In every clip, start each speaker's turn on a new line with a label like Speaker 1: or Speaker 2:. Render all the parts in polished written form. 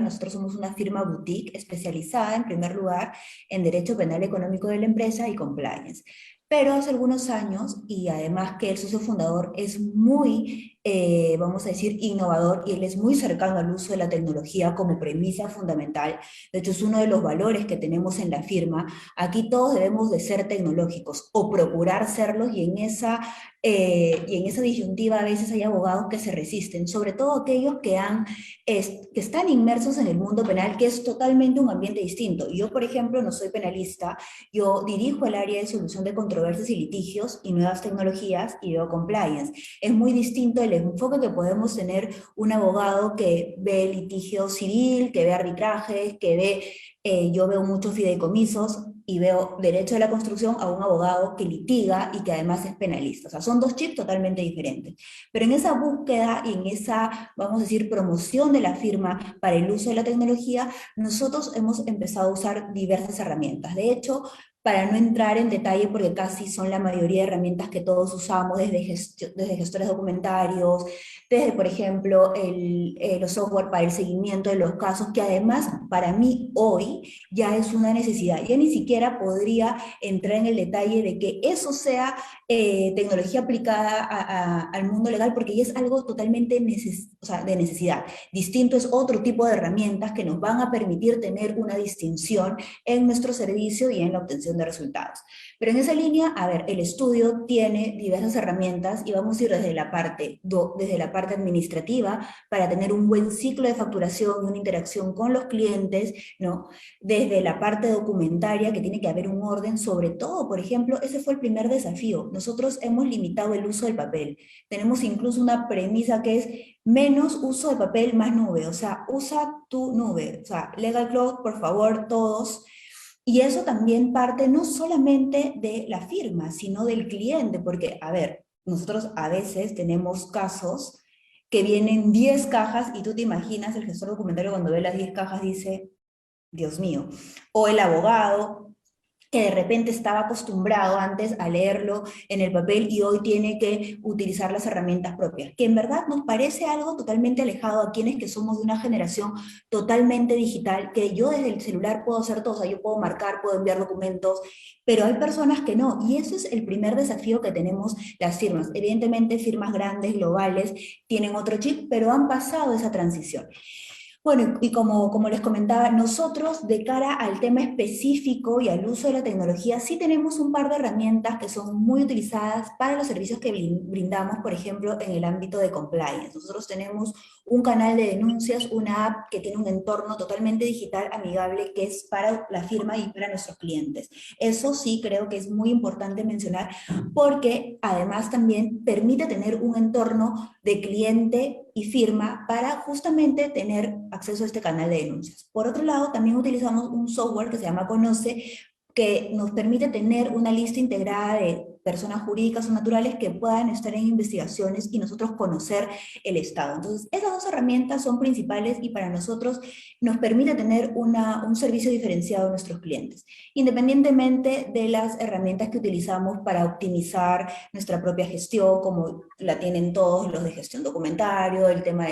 Speaker 1: nosotros somos una firma boutique especializada, en primer lugar, en Derecho Penal Económico de la Empresa y Compliance. Pero hace algunos años, y además que el socio fundador es muy, vamos a decir, innovador, y él es muy cercano al uso de la tecnología como premisa fundamental. De hecho, es uno de los valores que tenemos en la firma. Aquí todos debemos de ser tecnológicos o procurar serlos, y en esa disyuntiva a veces hay abogados que se resisten, sobre todo aquellos que están inmersos en el mundo penal, que es totalmente un ambiente distinto. Yo, por ejemplo, no soy penalista, yo dirijo el área de solución de controversias y litigios y nuevas tecnologías y veo compliance. Es muy distinto el enfoque que podemos tener un abogado que ve litigio civil, que ve arbitrajes, yo veo muchos fideicomisos y veo derecho de la construcción a un abogado que litiga y que además es penalista. O sea, son dos chips totalmente diferentes. Pero en esa búsqueda y en esa, vamos a decir, promoción de la firma para el uso de la tecnología, nosotros hemos empezado a usar diversas herramientas. De hecho, para no entrar en detalle, porque casi son la mayoría de herramientas que todos usamos, desde gestores documentarios, desde, por ejemplo, los software para el seguimiento de los casos, que además para mí hoy ya es una necesidad. Ya ni siquiera podría entrar en el detalle de que eso sea tecnología aplicada al mundo legal, porque ya es algo totalmente o sea, de necesidad. Distinto es otro tipo de herramientas que nos van a permitir tener una distinción en nuestro servicio y en la obtención de resultados. Pero en esa línea, a ver, el estudio tiene diversas herramientas y vamos a ir desde la parte administrativa para tener un buen ciclo de facturación, una interacción con los clientes, ¿no? Desde la parte documentaria, que tiene que haber un orden, sobre todo, por ejemplo, ese fue el primer desafío. Nosotros hemos limitado el uso del papel. Tenemos incluso una premisa que es menos uso de papel, más nube. O sea, usa tu nube. O sea, Legal Cloud, por favor, todos. Y eso también parte no solamente de la firma, sino del cliente, porque, a ver, nosotros a veces tenemos casos que vienen 10 cajas y tú te imaginas el gestor documentario cuando ve las 10 cajas dice, Dios mío, o el abogado que de repente estaba acostumbrado antes a leerlo en el papel y hoy tiene que utilizar las herramientas propias, que en verdad nos parece algo totalmente alejado a quienes que somos de una generación totalmente digital, que yo desde el celular puedo hacer todo, o sea, yo puedo marcar, puedo enviar documentos, pero hay personas que no, y eso es el primer desafío que tenemos las firmas. Evidentemente, firmas grandes, globales, tienen otro chip, pero han pasado esa transición. Bueno, y como les comentaba, nosotros de cara al tema específico y al uso de la tecnología, sí tenemos un par de herramientas que son muy utilizadas para los servicios que brindamos, por ejemplo, en el ámbito de compliance. Nosotros tenemos un canal de denuncias, una app que tiene un entorno totalmente digital, amigable, que es para la firma y para nuestros clientes. Eso sí creo que es muy importante mencionar, porque además también permite tener un entorno de cliente y firma para justamente tener acceso a este canal de denuncias. Por otro lado, también utilizamos un software que se llama Conoce, que nos permite tener una lista integrada de personas jurídicas o naturales que puedan estar en investigaciones y nosotros conocer el estado. Entonces, esas dos herramientas son principales y para nosotros nos permite tener un servicio diferenciado a nuestros clientes, independientemente de las herramientas que utilizamos para optimizar nuestra propia gestión, como la tienen todos los de gestión documentario, el tema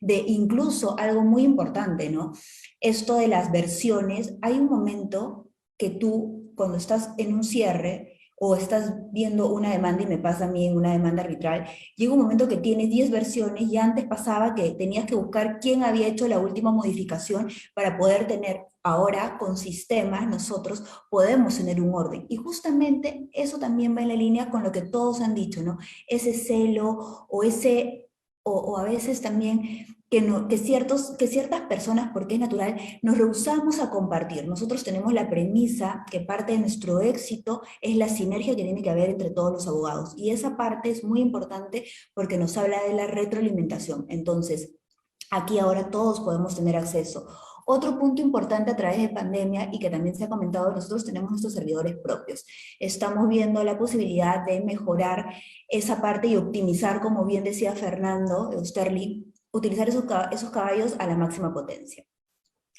Speaker 1: de incluso algo muy importante, ¿no? Esto de las versiones, hay un momento que tú, cuando estás en un cierre o estás viendo una demanda, y me pasa a mí en una demanda arbitral, llega un momento que tienes 10 versiones y antes pasaba que tenías que buscar quién había hecho la última modificación para poder tener. Ahora, con sistemas, nosotros podemos tener un orden. Y justamente eso también va en la línea con lo que todos han dicho, ¿no? Ese celo o a veces también que ciertas personas, porque es natural, nos rehusamos a compartir. Nosotros tenemos la premisa que parte de nuestro éxito es la sinergia que tiene que haber entre todos los abogados. Y esa parte es muy importante porque nos habla de la retroalimentación. Entonces, aquí ahora todos podemos tener acceso. Otro punto importante a través de pandemia y que también se ha comentado, nosotros tenemos nuestros servidores propios. Estamos viendo la posibilidad de mejorar esa parte y optimizar, como bien decía Fernando Sterling, utilizar esos caballos a la máxima potencia.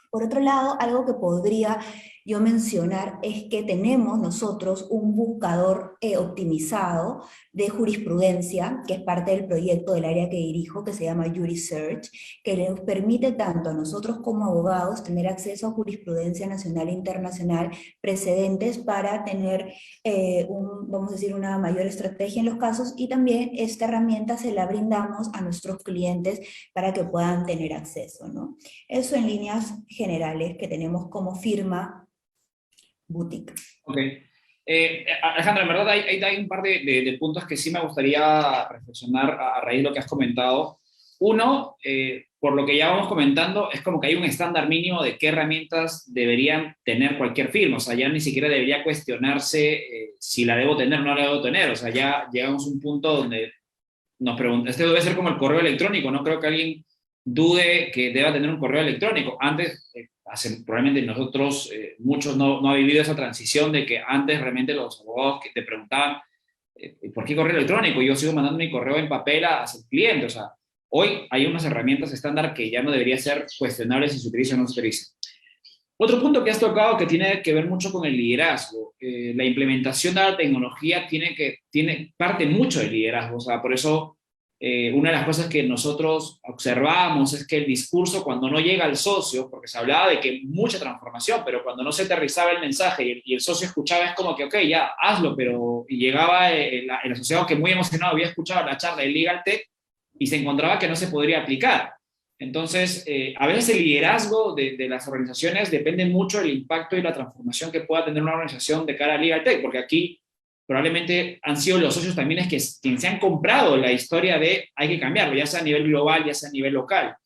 Speaker 1: Por otro lado, algo que podría yo mencionar es que tenemos nosotros un buscador optimizado de jurisprudencia, que es parte del proyecto del área que dirijo, que se llama JuriSearch, que nos permite tanto a nosotros como abogados tener acceso a jurisprudencia nacional e internacional, precedentes para tener, vamos a decir, una mayor estrategia en los casos, y también esta herramienta se la brindamos a nuestros clientes para que puedan tener acceso, ¿no? Eso en líneas generales que tenemos como firma boutique.
Speaker 2: Ok. Alejandra, en verdad hay un par de puntos que sí me gustaría reflexionar a raíz de lo que has comentado. Uno, por lo que ya vamos comentando, es como que hay un estándar mínimo de qué herramientas deberían tener cualquier firma. O sea, ya ni siquiera debería cuestionarse si la debo tener o no la debo tener. O sea, ya llegamos a un punto donde nos pregunta, este debe ser como el correo electrónico, no creo que alguien dude que deba tener un correo electrónico. Antes, probablemente nosotros, muchos no ha vivido esa transición de que antes realmente los abogados que te preguntaban, ¿por qué correo electrónico? Yo sigo mandando mi correo en papel hacia el cliente. O sea, hoy hay unas herramientas estándar que ya no debería ser cuestionable si se utiliza o no se utiliza. Otro punto que has tocado que tiene que ver mucho con el liderazgo. La implementación de la tecnología parte mucho del liderazgo. O sea, por eso una de las cosas que nosotros observamos es que el discurso, cuando no llega al socio, porque se hablaba de que mucha transformación, pero cuando no se aterrizaba el mensaje y el socio escuchaba, es como que, ok, ya, hazlo, pero y llegaba el asociado que muy emocionado había escuchado la charla de Legal Tech y se encontraba que no se podría aplicar. Entonces, a veces el liderazgo de las organizaciones depende mucho del impacto y la transformación que pueda tener una organización de cara a Legal Tech, porque aquí probablemente han sido los socios también es que quienes se han comprado la historia de hay que cambiarlo, ya sea a nivel global, ya sea a nivel local.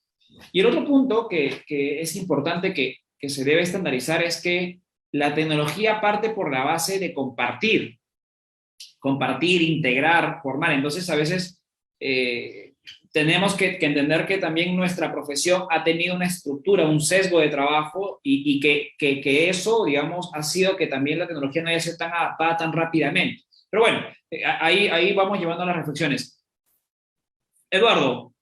Speaker 2: Y el otro punto que es importante que se debe estandarizar es que la tecnología parte por la base de compartir, integrar, formar. Entonces, a veces tenemos que entender que también nuestra profesión ha tenido una estructura, un sesgo de trabajo y que eso, digamos, ha sido que también la tecnología no haya sido tan adaptada tan rápidamente. Pero bueno, ahí vamos llevando las reflexiones. Eduardo,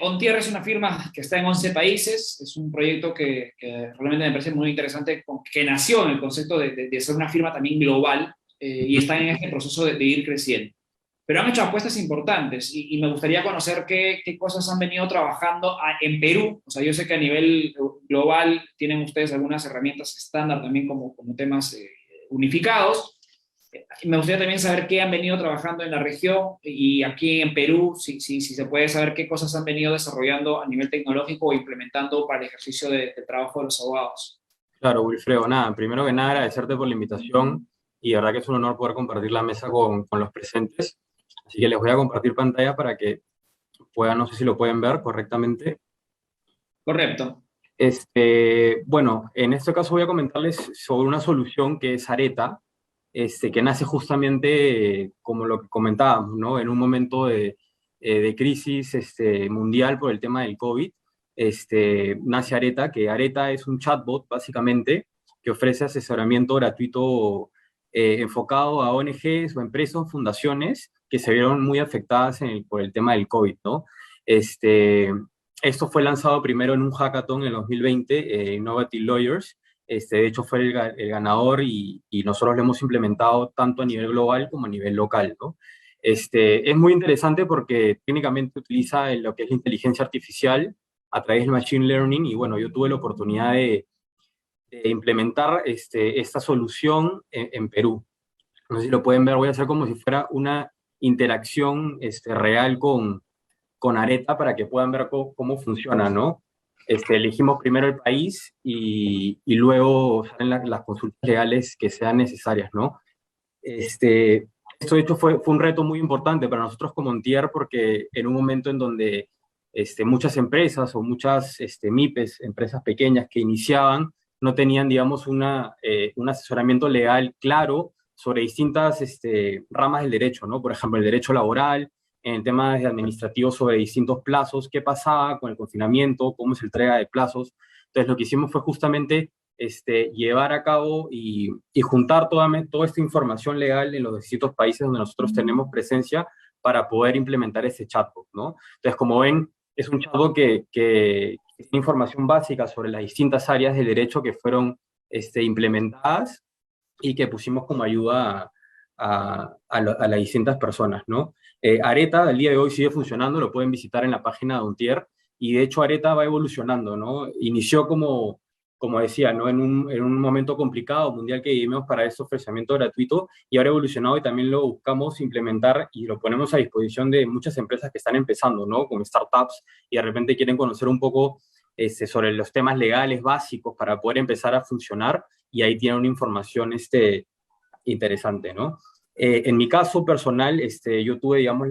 Speaker 2: OnTierra es una firma que está en 11 países, es un proyecto que realmente me parece muy interesante, que nació en el concepto de ser una firma también global y está en este proceso de ir creciendo. Pero han hecho apuestas importantes y me gustaría conocer qué cosas han venido trabajando en Perú. O sea, yo sé que a nivel global tienen ustedes algunas herramientas estándar también como temas unificados. Me gustaría también saber qué han venido trabajando en la región y aquí en Perú, si se puede saber qué cosas han venido desarrollando a nivel tecnológico o implementando para el ejercicio del trabajo de los abogados.
Speaker 3: Claro, Wilfredo, nada, primero que nada agradecerte por la invitación y de verdad que es un honor poder compartir la mesa con los presentes. Así que les voy a compartir pantalla para que puedan, no sé si lo pueden ver correctamente.
Speaker 2: Correcto.
Speaker 3: Bueno, en este caso voy a comentarles sobre una solución que es Areta, que nace justamente como lo que comentábamos, ¿no? En un momento de crisis mundial por el tema del COVID, nace Areta, que Areta es un chatbot básicamente que ofrece asesoramiento gratuito enfocado a ONGs o empresas, fundaciones que se vieron muy afectadas por el tema del COVID, ¿no? Esto fue lanzado primero en un hackathon en el 2020, Innovative Lawyers. De hecho, fue el ganador y nosotros lo hemos implementado tanto a nivel global como a nivel local, ¿no? Es muy interesante porque técnicamente utiliza lo que es la inteligencia artificial a través del machine learning y bueno, yo tuve la oportunidad de implementar esta solución en Perú. No sé si lo pueden ver, voy a hacer como si fuera una interacción real con Areta para que puedan ver cómo funciona, ¿no? Elegimos primero el país y luego salen las consultas legales que sean necesarias, ¿no? Esto de hecho fue un reto muy importante para nosotros como Ontier porque en un momento en donde muchas empresas o muchas MIPES, empresas pequeñas que iniciaban, no tenían, digamos, un asesoramiento legal claro sobre distintas ramas del derecho, ¿no? Por ejemplo, el derecho laboral, en temas administrativos sobre distintos plazos, qué pasaba con el confinamiento, cómo se entrega de plazos. Entonces, lo que hicimos fue justamente llevar a cabo y juntar toda esta información legal en los distintos países donde nosotros tenemos presencia para poder implementar ese chatbot, ¿no? Entonces, como ven, es un chatbot que tiene información básica sobre las distintas áreas del derecho que fueron implementadas y que pusimos como ayuda a las distintas personas, ¿no? Areta, al día de hoy sigue funcionando, lo pueden visitar en la página de Ontier, y de hecho Areta va evolucionando, ¿no? Inició como decía, ¿no? En un momento complicado mundial que vivimos para este ofrecimiento gratuito, y ahora ha evolucionado y también lo buscamos implementar y lo ponemos a disposición de muchas empresas que están empezando, ¿no? Como startups, y de repente quieren conocer un poco sobre los temas legales básicos para poder empezar a funcionar, y ahí tienen una información interesante, ¿no? En mi caso personal, yo tuve, digamos,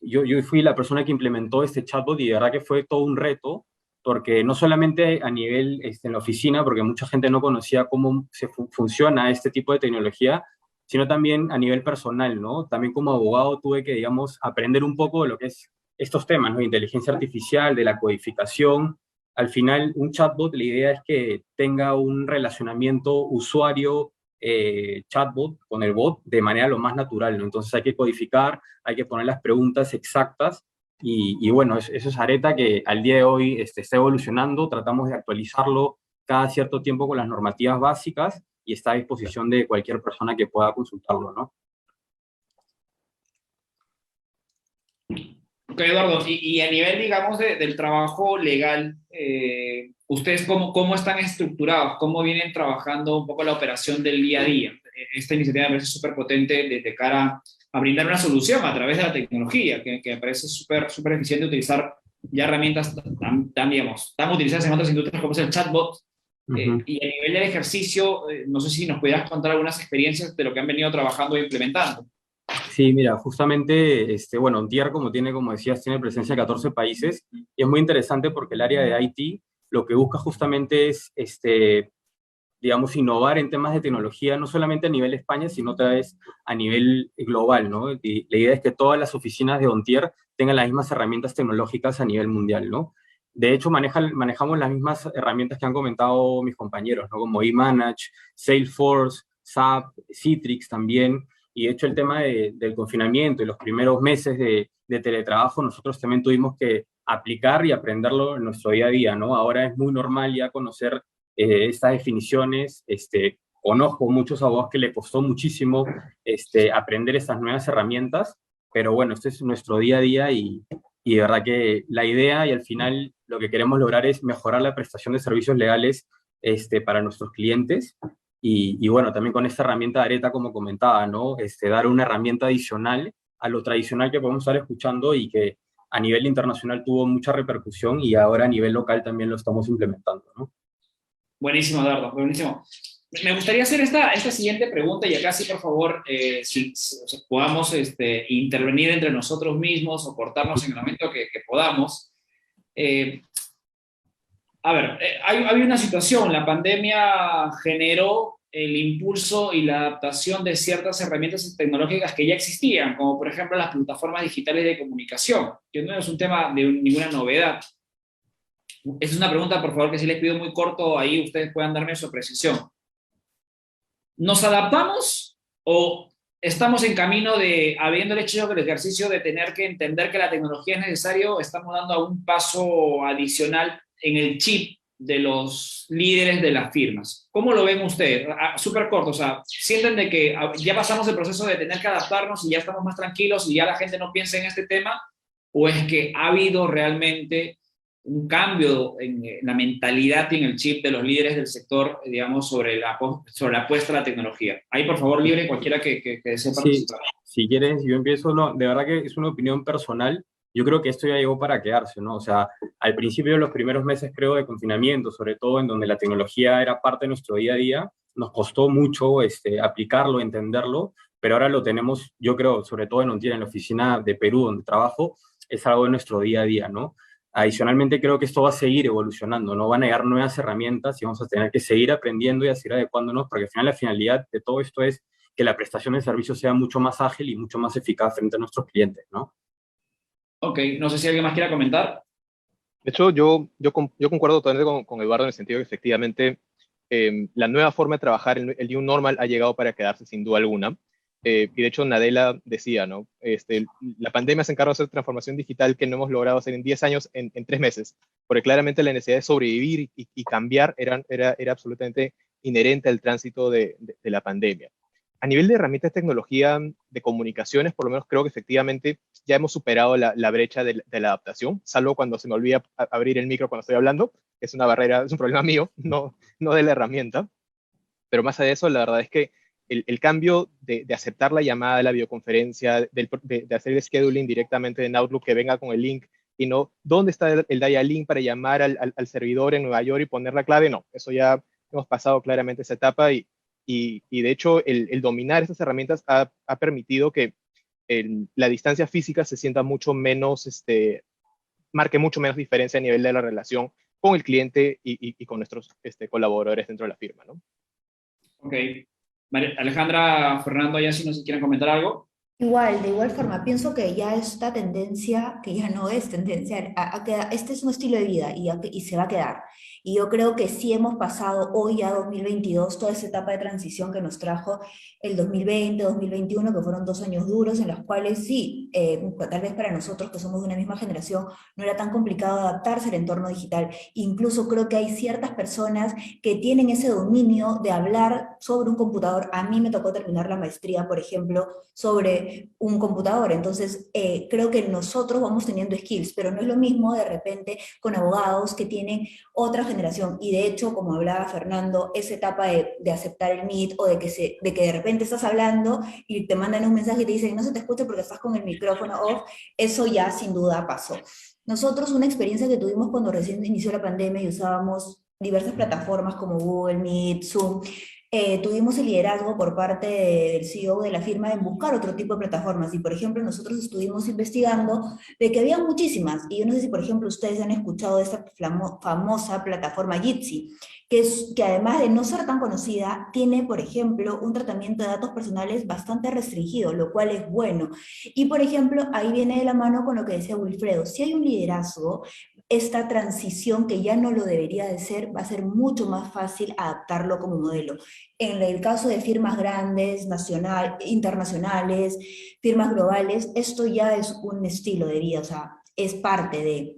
Speaker 3: yo fui la persona que implementó este chatbot, y de verdad que fue todo un reto, porque no solamente a nivel en la oficina, porque mucha gente no conocía cómo funciona este tipo de tecnología, sino también a nivel personal, ¿no? También como abogado tuve que, digamos, aprender un poco de lo que es estos temas, ¿no? Inteligencia artificial, de la codificación. Al final, un chatbot, la idea es que tenga un relacionamiento usuario chatbot con el bot de manera lo más natural, ¿no? Entonces hay que codificar, hay que poner las preguntas exactas, y bueno, eso es Areta, que al día de hoy está evolucionando, tratamos de actualizarlo cada cierto tiempo con las normativas básicas, y está a disposición de cualquier persona que pueda consultarlo, ¿no?
Speaker 2: Ok, Eduardo, y a nivel, digamos, del trabajo legal, ¿ustedes cómo están estructurados? ¿Cómo vienen trabajando un poco la operación del día a día? Esta iniciativa me parece súper potente de cara a brindar una solución a través de la tecnología, que me parece súper eficiente utilizar ya herramientas digamos, tan utilizadas en otras industrias como es el chatbot.
Speaker 3: Ujú.
Speaker 2: Y a nivel del ejercicio, no sé si nos pudieras contar algunas experiencias de lo que han venido trabajando e implementando.
Speaker 3: Sí, mira, justamente, bueno, Ontier, como tiene, como decías, tiene presencia en 14 países, y es muy interesante porque el área de IT lo que busca justamente es, digamos, innovar en temas de tecnología, no solamente a nivel España, sino otra vez a nivel global, ¿no? Y la idea es que todas las oficinas de Ontier tengan las mismas herramientas tecnológicas a nivel mundial, ¿no? De hecho, manejamos las mismas herramientas que han comentado mis compañeros, ¿no? Como eManage, Salesforce, SAP, Citrix también. Y de hecho, el tema del confinamiento y los primeros meses de teletrabajo, nosotros también tuvimos que aplicar y aprenderlo en nuestro día a día, ¿no? Ahora es muy normal ya conocer estas definiciones. Conozco muchos abogados que le costó muchísimo aprender estas nuevas herramientas, pero bueno, este es nuestro día a día, y de verdad que la idea y al final lo que queremos lograr es mejorar la prestación de servicios legales para nuestros clientes. Y bueno, también con esta herramienta de Areta, como comentaba, ¿no? Dar una herramienta adicional a lo tradicional que podemos estar escuchando, y que a nivel internacional tuvo mucha repercusión, y ahora a nivel local también lo estamos implementando, ¿no?
Speaker 2: Buenísimo, Eduardo, buenísimo. Me gustaría hacer esta siguiente pregunta, y acá sí, por favor, si o sea, podamos intervenir entre nosotros mismos o cortarnos en el momento que podamos. Eh, a ver, hay una situación, la pandemia generó el impulso y la adaptación de ciertas herramientas tecnológicas que ya existían, como por ejemplo las plataformas digitales de comunicación, que no es un tema de ninguna novedad. Esa es una pregunta, por favor, que sí les pido muy corto, ahí ustedes puedan darme su precisión. ¿Nos adaptamos o estamos en camino de, habiendo hecho el ejercicio de tener que entender que la tecnología es necesario, estamos dando a un paso adicional en el chip de los líderes de las firmas? ¿Cómo lo ven ustedes? Súper corto, o sea, ¿sienten de que ya pasamos el proceso de tener que adaptarnos y ya estamos más tranquilos y ya la gente no piensa en este tema? ¿O es que ha habido realmente un cambio en la mentalidad y en el chip de los líderes del sector, digamos, sobre la apuesta a la tecnología? Ahí, por favor, libre cualquiera que desee
Speaker 3: Sí,
Speaker 2: participar.
Speaker 3: si quieres, yo empiezo. No, de verdad que es una opinión personal. Yo creo que esto ya llegó para quedarse, ¿no? O sea, al principio de los primeros meses, creo, de confinamiento, sobre todo en donde la tecnología era parte de nuestro día a día, nos costó mucho aplicarlo, entenderlo, pero ahora lo tenemos, yo creo, sobre todo en la oficina de Perú, donde trabajo, es algo de nuestro día a día, ¿no? Adicionalmente, creo que esto va a seguir evolucionando, ¿no? Van a llegar nuevas herramientas y vamos a tener que seguir aprendiendo y a seguir adecuándonos, porque al final la finalidad de todo esto es que la prestación de servicios sea mucho más ágil y mucho más eficaz frente a nuestros clientes, ¿no?
Speaker 2: Ok, no sé si alguien más quiera comentar.
Speaker 4: De hecho, yo concuerdo totalmente con Eduardo en el sentido que efectivamente la nueva forma de trabajar, el New Normal, ha llegado para quedarse sin duda alguna. Y de hecho Nadella decía, ¿no? La pandemia se encarga de hacer transformación digital que no hemos logrado hacer en 10 años en 3 meses, porque claramente la necesidad de sobrevivir y cambiar era absolutamente inherente al tránsito de la pandemia. A nivel de herramientas de tecnología de comunicaciones, por lo menos creo que efectivamente ya hemos superado la brecha de la adaptación, salvo cuando se me olvida abrir el micro cuando estoy hablando, que es una barrera, es un problema mío, no de la herramienta. Pero más allá de eso, la verdad es que el cambio de aceptar la llamada de la videoconferencia, de hacer el scheduling directamente en Outlook que venga con el link y no, ¿dónde está el dial link para llamar al servidor en Nueva York y poner la clave? No, eso ya hemos pasado claramente esa etapa y de hecho el dominar estas herramientas ha permitido que la distancia física se sienta mucho menos, marque mucho menos diferencia a nivel de la relación con el cliente y con nuestros colaboradores dentro de la firma, ¿no?
Speaker 2: Ok. Alejandra, Fernando, ya si nos quieren comentar algo.
Speaker 1: Igual, de igual forma, pienso que ya esta tendencia, que ya no es tendencia, este es un estilo de vida y se va a quedar. Y yo creo que sí hemos pasado hoy a 2022 toda esa etapa de transición que nos trajo el 2020, 2021, que fueron 2 años duros en los cuales sí, tal vez para nosotros que somos de una misma generación, no era tan complicado adaptarse al entorno digital. Incluso creo que hay ciertas personas que tienen ese dominio de hablar sobre un computador. A mí me tocó terminar la maestría, por ejemplo, sobre un computador. Entonces, creo que nosotros vamos teniendo skills, pero no es lo mismo de repente con abogados que tienen otra generación. Y de hecho, como hablaba Fernando, esa etapa de aceptar el Meet o de que de repente estás hablando y te mandan un mensaje y te dicen no se te escucha porque estás con el micrófono off, eso ya sin duda pasó. Nosotros una experiencia que tuvimos cuando recién inició la pandemia y usábamos diversas plataformas como Google Meet, Zoom, tuvimos el liderazgo por parte del CEO de la firma en buscar otro tipo de plataformas. Y, por ejemplo, nosotros estuvimos investigando de que había muchísimas. Y yo no sé si, por ejemplo, ustedes han escuchado de esta famosa plataforma Jitsi, que además de no ser tan conocida, tiene, por ejemplo, un tratamiento de datos personales bastante restringido, lo cual es bueno. Y, por ejemplo, ahí viene de la mano con lo que decía Wilfredo. Si hay un liderazgo, esta transición que ya no lo debería de ser, va a ser mucho más fácil adaptarlo como modelo. En el caso de firmas grandes, internacionales, firmas globales, esto ya es un estilo de vida, o sea, es parte de...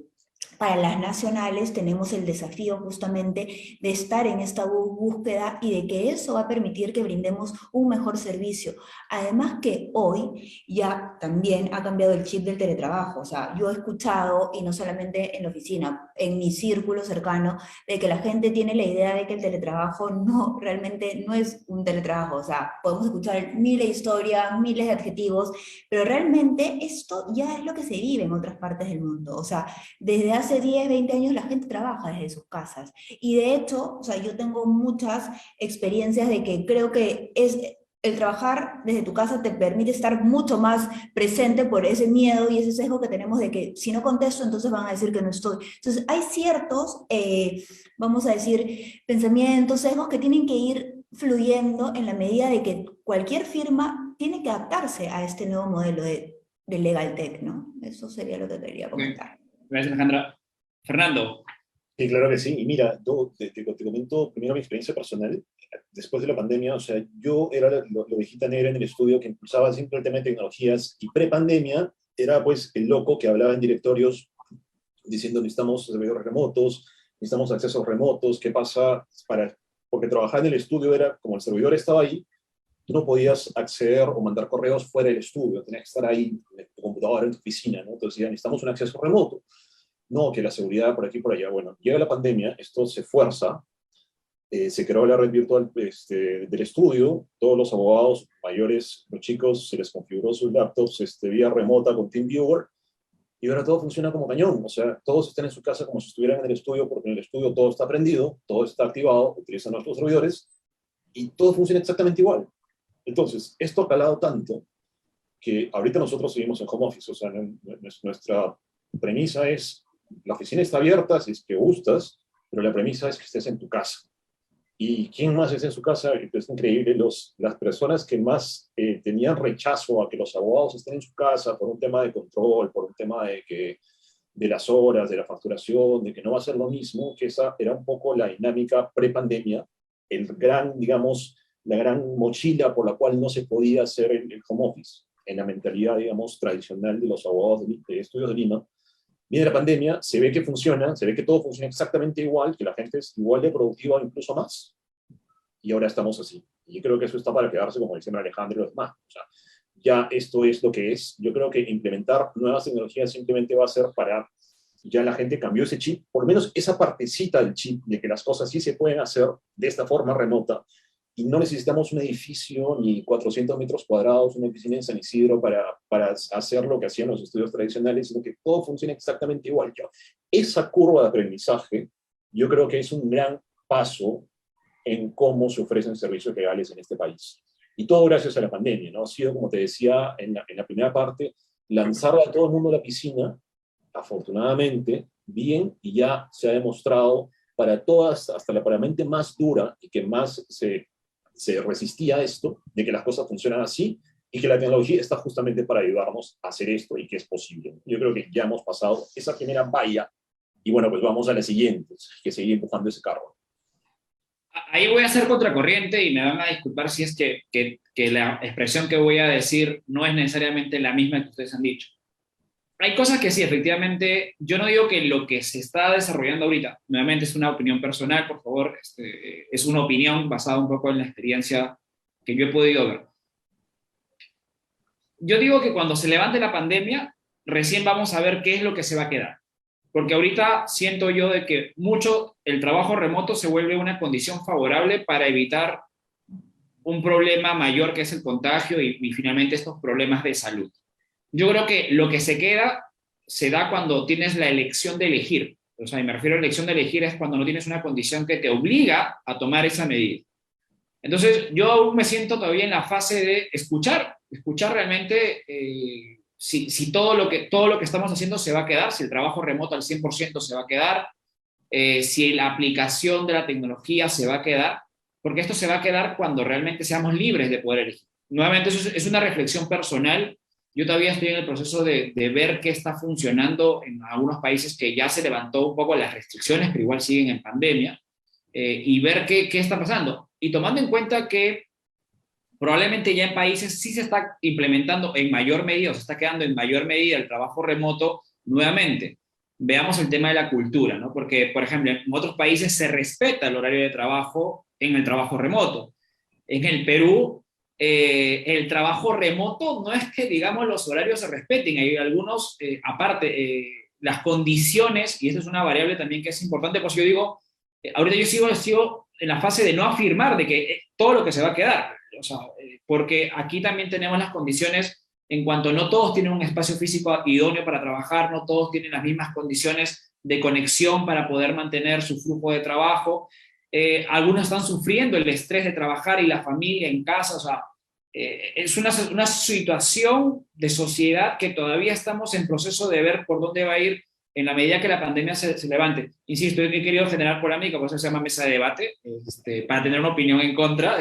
Speaker 1: Para las nacionales tenemos el desafío justamente de estar en esta búsqueda y de que eso va a permitir que brindemos un mejor servicio. Además que hoy ya también ha cambiado el chip del teletrabajo. O sea, yo he escuchado, y no solamente en la oficina, en mi círculo cercano, de que la gente tiene la idea de que el teletrabajo no, realmente no es un teletrabajo. O sea, podemos escuchar miles de historias, miles de adjetivos, pero realmente esto ya es lo que se vive en otras partes del mundo. O sea, desde hace 10, 20 años la gente trabaja desde sus casas. Y de hecho, o sea, yo tengo muchas experiencias de que creo que el trabajar desde tu casa te permite estar mucho más presente por ese miedo y ese sesgo que tenemos de que si no contesto, entonces van a decir que no estoy. Entonces, hay ciertos, vamos a decir, pensamientos, sesgos que tienen que ir fluyendo en la medida de que cualquier firma tiene que adaptarse a este nuevo modelo de Legal Tech, ¿no? Eso sería lo que quería
Speaker 2: Ok.
Speaker 1: comentar.
Speaker 2: Gracias, Alejandra. Fernando.
Speaker 5: Sí, claro que sí. Y mira, yo te comento primero mi experiencia personal. Después de la pandemia, o sea, yo era la ovejita negra en el estudio que impulsaba siempre el tema de tecnologías y pre-pandemia era pues el loco que hablaba en directorios diciendo necesitamos servidores remotos, necesitamos accesos remotos, ¿qué pasa? Porque trabajar en el estudio era, como el servidor estaba ahí, tú no podías acceder o mandar correos fuera del estudio, tenías que estar ahí en tu computadora, en tu oficina, ¿no? Entonces ya necesitamos un acceso remoto. No, que la seguridad por aquí y por allá. Bueno, llega la pandemia, esto se fuerza, se creó la red virtual del estudio, todos los abogados mayores, los chicos, se les configuró sus laptops vía remota con TeamViewer, y ahora todo funciona como cañón, o sea, todos están en su casa como si estuvieran en el estudio, porque en el estudio todo está prendido, todo está activado, utilizan nuestros servidores, y todo funciona exactamente igual. Entonces, esto ha calado tanto que ahorita nosotros seguimos en home office, o sea, nuestra premisa es, la oficina está abierta si es que gustas, pero la premisa es que estés en tu casa. ¿Y quién más está en su casa? Es increíble, las personas que más tenían rechazo a que los abogados estén en su casa por un tema de control, por un tema de las horas, de la facturación, de que no va a ser lo mismo, que esa era un poco la dinámica pre-pandemia, el gran, digamos, la gran mochila por la cual no se podía hacer el home office, en la mentalidad, digamos, tradicional de los abogados de Estudios de Lima. Viene la pandemia, se ve que funciona, se ve que todo funciona exactamente igual, que la gente es igual de productiva, incluso más, y ahora estamos así. Y yo creo que eso está para quedarse, como decían Alejandro y los demás. O sea, ya esto es lo que es. Yo creo que implementar nuevas tecnologías simplemente va a ser para, ya la gente cambió ese chip, por lo menos esa partecita del chip, de que las cosas sí se pueden hacer de esta forma remota, y no necesitamos un edificio ni 400 metros cuadrados, una oficina en San Isidro para hacer lo que hacían los estudios tradicionales, sino que todo funciona exactamente igual. Esa curva de aprendizaje, yo creo que es un gran paso en cómo se ofrecen servicios legales en este país. Y todo gracias a la pandemia, ¿no? Ha sido, como te decía en la primera parte, lanzar a todo el mundo a la piscina, afortunadamente, bien, y ya se ha demostrado para todas, hasta para la mente más dura y que más se resistía a esto, de que las cosas funcionan así, y que la tecnología está justamente para ayudarnos a hacer esto y que es posible. Yo creo que ya hemos pasado esa primera valla, y bueno, pues vamos a la siguiente, que seguir empujando ese carro.
Speaker 2: Ahí voy a ser contracorriente y me van a disculpar si es que la expresión que voy a decir no es necesariamente la misma que ustedes han dicho. Hay cosas que sí, efectivamente, yo no digo que lo que se está desarrollando ahorita, nuevamente es una opinión personal, por favor, es una opinión basada un poco en la experiencia que yo he podido ver. Yo digo que cuando se levante la pandemia, recién vamos a ver qué es lo que se va a quedar. Porque ahorita siento yo de que mucho el trabajo remoto se vuelve una condición favorable para evitar un problema mayor que es el contagio y finalmente estos problemas de salud. Yo creo que lo que se queda se da cuando tienes la elección de elegir. O sea, y me refiero a la elección de elegir es cuando no tienes una condición que te obliga a tomar esa medida. Entonces, yo aún me siento todavía en la fase de escuchar realmente si todo lo que estamos haciendo se va a quedar, si el trabajo remoto al 100% se va a quedar, si la aplicación de la tecnología se va a quedar, porque esto se va a quedar cuando realmente seamos libres de poder elegir. Nuevamente, eso es una reflexión personal. Yo todavía estoy en el proceso de ver qué está funcionando en algunos países que ya se levantó un poco las restricciones, pero igual siguen en pandemia, y ver qué está pasando. Y tomando en cuenta que probablemente ya en países sí se está implementando en mayor medida, o se está quedando en mayor medida el trabajo remoto nuevamente. Veamos el tema de la cultura, ¿no? Porque, por ejemplo, en otros países se respeta el horario de trabajo en el trabajo remoto. En el Perú, el trabajo remoto no es que, digamos, los horarios se respeten. Hay algunos, aparte, las condiciones, y esta es una variable también que es importante, pues yo digo, ahorita yo sigo en la fase de no afirmar de que todo lo que se va a quedar. O sea, porque aquí también tenemos las condiciones en cuanto no todos tienen un espacio físico idóneo para trabajar, no todos tienen las mismas condiciones de conexión para poder mantener su flujo de trabajo. Algunos están sufriendo el estrés de trabajar y la familia en casa. O sea, es una situación de sociedad que todavía estamos en proceso de ver por dónde va a ir en la medida que la pandemia se levante. Insisto, he querido generar polémica, por eso se llama mesa de debate, para tener una opinión en contra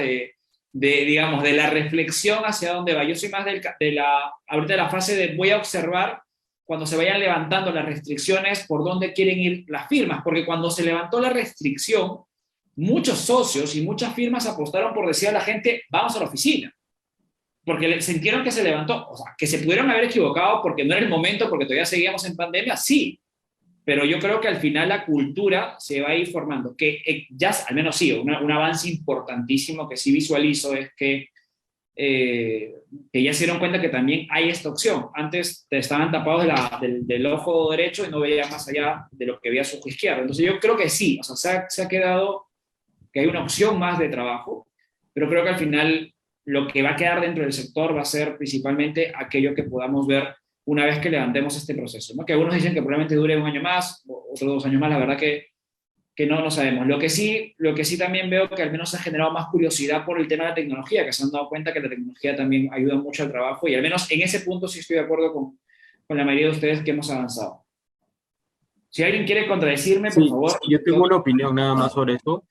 Speaker 2: digamos, de la reflexión hacia dónde va. Yo soy más ahorita de la fase de voy a observar cuando se vayan levantando las restricciones por dónde quieren ir las firmas, porque cuando se levantó la restricción, muchos socios y muchas firmas apostaron por decir a la gente, vamos a la oficina, porque sintieron que se levantó, o sea, que se pudieron haber equivocado porque no era el momento, porque todavía seguíamos en pandemia, sí, pero yo creo que al final la cultura se va a ir formando, que ya, al menos sí, un avance importantísimo que sí visualizo es que ya se dieron cuenta que también hay esta opción. Antes estaban tapados del ojo derecho y no veían más allá de lo que veía su ojo izquierdo. Entonces yo creo que sí, o sea, se ha quedado que hay una opción más de trabajo, pero creo que al final lo que va a quedar dentro del sector va a ser principalmente aquello que podamos ver una vez que levantemos este proceso, ¿no? Que algunos dicen que probablemente dure un año más, otros 2 años más, la verdad que no lo sabemos. Lo que sí también veo que al menos se ha generado más curiosidad por el tema de la tecnología, que se han dado cuenta que la tecnología también ayuda mucho al trabajo, y al menos en ese punto sí estoy de acuerdo con la mayoría de ustedes que hemos avanzado. Si alguien quiere contradecirme, por favor.
Speaker 3: Sí, yo tengo una opinión nada más sobre esto.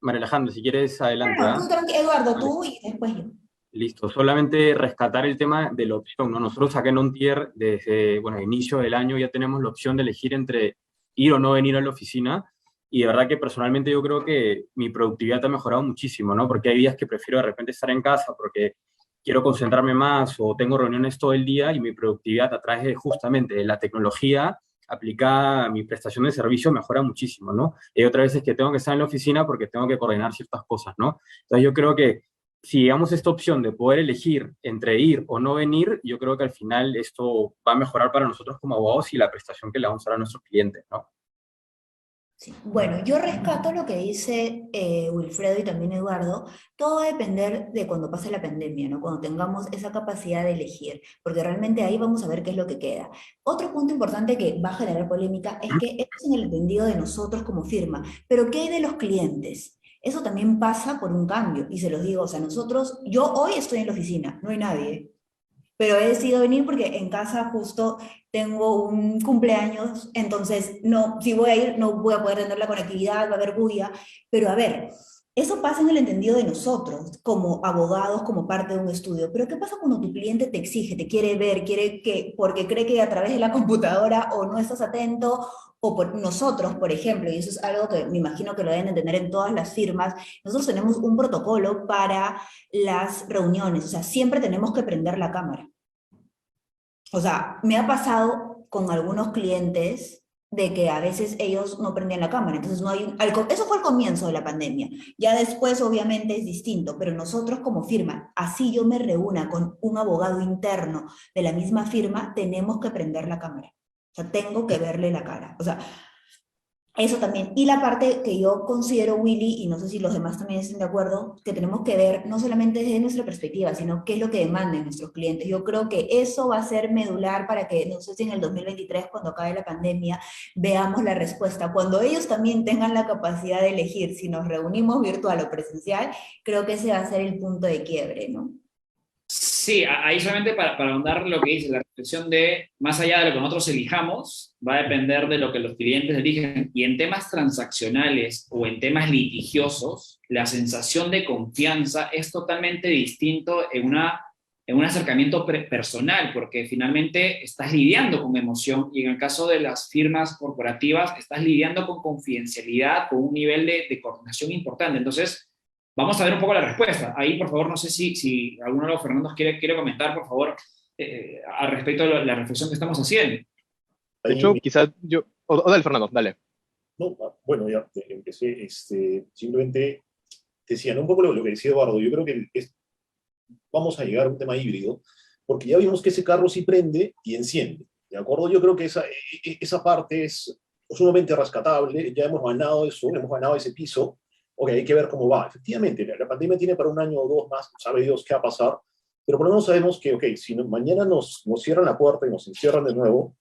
Speaker 3: María Alejandra, si quieres, adelante.
Speaker 1: Bueno, Eduardo, tú y después yo.
Speaker 3: Listo, solamente rescatar el tema de la opción, ¿no? Nosotros acá en Ontier, desde, bueno, el inicio del año ya tenemos la opción de elegir entre ir o no venir a la oficina, y de verdad que personalmente yo creo que mi productividad ha mejorado muchísimo, ¿no? Porque hay días que prefiero de repente estar en casa porque quiero concentrarme más o tengo reuniones todo el día y mi productividad a través de justamente la tecnología aplicada a mi prestación de servicio mejora muchísimo, ¿no? Y hay otras veces que tengo que estar en la oficina porque tengo que coordinar ciertas cosas, ¿no? Entonces yo creo que si damos esta opción de poder elegir entre ir o no venir, yo creo que al final esto va a mejorar para nosotros como abogados y la prestación que le vamos a dar a nuestros clientes, ¿no?
Speaker 1: Sí. Bueno, yo rescato lo que dice Wilfredo y también Eduardo. Todo va a depender de cuando pase la pandemia, ¿no? Cuando tengamos esa capacidad de elegir, porque realmente ahí vamos a ver qué es lo que queda. Otro punto importante que va a generar polémica es que esto es en el entendido de nosotros como firma, pero ¿qué hay de los clientes? Eso también pasa por un cambio, y se los digo, o sea, nosotros, yo hoy estoy en la oficina, no hay nadie, pero he decidido venir porque en casa justo tengo un cumpleaños, entonces no, si voy a ir no voy a poder tener la conectividad, va a haber bulla, pero a ver, eso pasa en el entendido de nosotros, como abogados, como parte de un estudio, pero ¿qué pasa cuando tu cliente te exige, te quiere ver, quiere que, porque cree que a través de la computadora o no estás atento, o por nosotros, por ejemplo, y eso es algo que me imagino que lo deben entender en todas las firmas, nosotros tenemos un protocolo para las reuniones, o sea, siempre tenemos que prender la cámara. O sea, me ha pasado con algunos clientes de que a veces ellos no prendían la cámara, entonces no hay eso fue al comienzo de la pandemia. Ya después obviamente es distinto, pero nosotros como firma, así yo me reúna con un abogado interno de la misma firma, tenemos que prender la cámara. O sea, tengo que verle la cara. O sea, eso también. Y la parte que yo considero, Willy, y no sé si los demás también están de acuerdo, que tenemos que ver no solamente desde nuestra perspectiva, sino qué es lo que demandan nuestros clientes. Yo creo que eso va a ser medular para que, no sé si en el 2023, cuando acabe la pandemia, veamos la respuesta. Cuando ellos también tengan la capacidad de elegir si nos reunimos virtual o presencial, creo que ese va a ser el punto de quiebre, ¿no?
Speaker 2: Sí, ahí solamente para ahondar lo que dice, la reflexión de, más allá de lo que nosotros elijamos, va a depender de lo que los clientes eligen. Y en temas transaccionales o en temas litigiosos, la sensación de confianza es totalmente distinto en un acercamiento personal, porque finalmente estás lidiando con emoción y en el caso de las firmas corporativas, estás lidiando con confidencialidad, con un nivel de coordinación importante. Entonces, vamos a ver un poco la respuesta. Ahí, por favor, no sé si alguno de los Fernandos quiere comentar, por favor, al respecto de la reflexión que estamos haciendo.
Speaker 4: De hecho, quizás yo... O dale, Fernando, dale.
Speaker 5: No, bueno, ya empecé. Simplemente decía, ¿no? Un poco lo que decía Eduardo. Yo creo que vamos a llegar a un tema híbrido, porque ya vimos que ese carro sí prende y enciende. ¿De acuerdo? Yo creo que esa parte es sumamente rescatable. Ya hemos ganado eso, hemos ganado ese piso. Ok, hay que ver cómo va. Efectivamente, la pandemia tiene para un año o dos más, sabe Dios qué va a pasar, pero por lo menos sabemos que, ok, si mañana nos cierran la puerta y nos encierran de nuevo,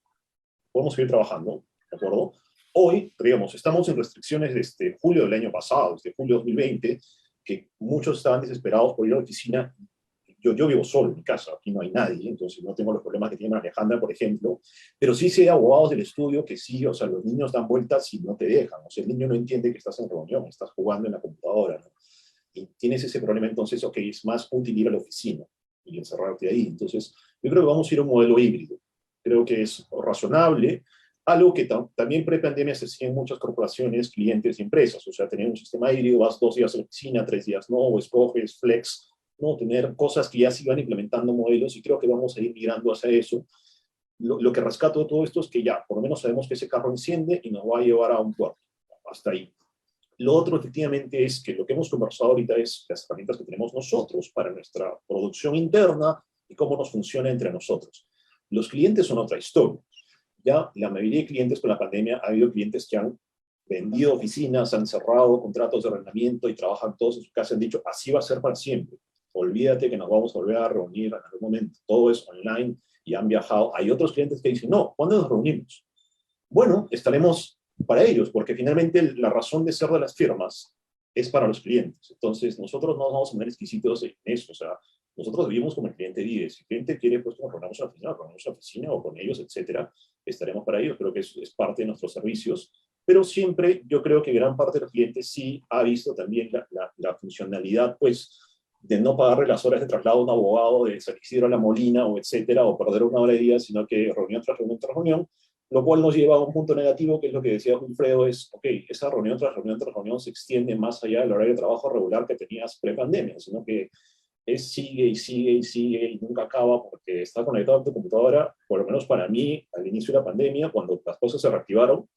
Speaker 5: podemos seguir trabajando, ¿de acuerdo? Hoy, digamos, estamos en restricciones desde julio del año pasado, desde julio de 2020, que muchos estaban desesperados por ir a la oficina. Yo vivo solo en mi casa, aquí no hay nadie, entonces no tengo los problemas que tiene Alejandra, por ejemplo, pero sí sé abogados del estudio que sí, o sea, los niños dan vueltas y no te dejan, o sea, el niño no entiende que estás en reunión, estás jugando en la computadora, ¿no? Y tienes ese problema, entonces, ok, es más útil ir a la oficina y encerrarte ahí. Entonces, yo creo que vamos a ir a un modelo híbrido. Creo que es razonable, algo que también pre-pandemia se hacía en muchas corporaciones, clientes y empresas, o sea, tener un sistema híbrido, vas 2 días a la oficina, 3 días no, o escoges flex, no, tener cosas que ya se iban implementando modelos y creo que vamos a ir migrando hacia eso. Lo que rescato de todo esto es que ya, por lo menos sabemos que ese carro enciende y nos va a llevar a un puerto. Hasta ahí. Lo otro, efectivamente, es que lo que hemos conversado ahorita es las herramientas que tenemos nosotros para nuestra producción interna y cómo nos funciona entre nosotros. Los clientes son otra historia. Ya la mayoría de clientes con la pandemia, ha habido clientes que han vendido oficinas, han cerrado contratos de arrendamiento y trabajan todos en su casa, han dicho, así va a ser para siempre. Olvídate que nos vamos a volver a reunir en algún momento. Todo es online y han viajado. Hay otros clientes que dicen, no, ¿cuándo nos reunimos? Bueno, estaremos para ellos, porque finalmente la razón de ser de las firmas es para los clientes. Entonces, nosotros no vamos a poner exquisitos en eso. O sea, nosotros vivimos como el cliente vive. Si el cliente quiere, pues que nos reunamos en la oficina o con ellos, etcétera, estaremos para ellos. Creo que es parte de nuestros servicios. Pero siempre yo creo que gran parte de los clientes sí ha visto también la funcionalidad, pues, de no pagarle las horas de traslado a un abogado de San Isidro a La Molina o etcétera, o perder una hora de día, sino que reunión tras reunión tras reunión, lo cual nos lleva a un punto negativo, que es lo que decía Wilfredo, es, ok, esa reunión tras reunión tras reunión se extiende más allá del horario de trabajo regular que tenías pre-pandemia, sino que sigue y sigue y sigue y nunca acaba porque está conectado a tu computadora. Por lo menos para mí, al inicio de la pandemia, cuando las cosas se reactivaron,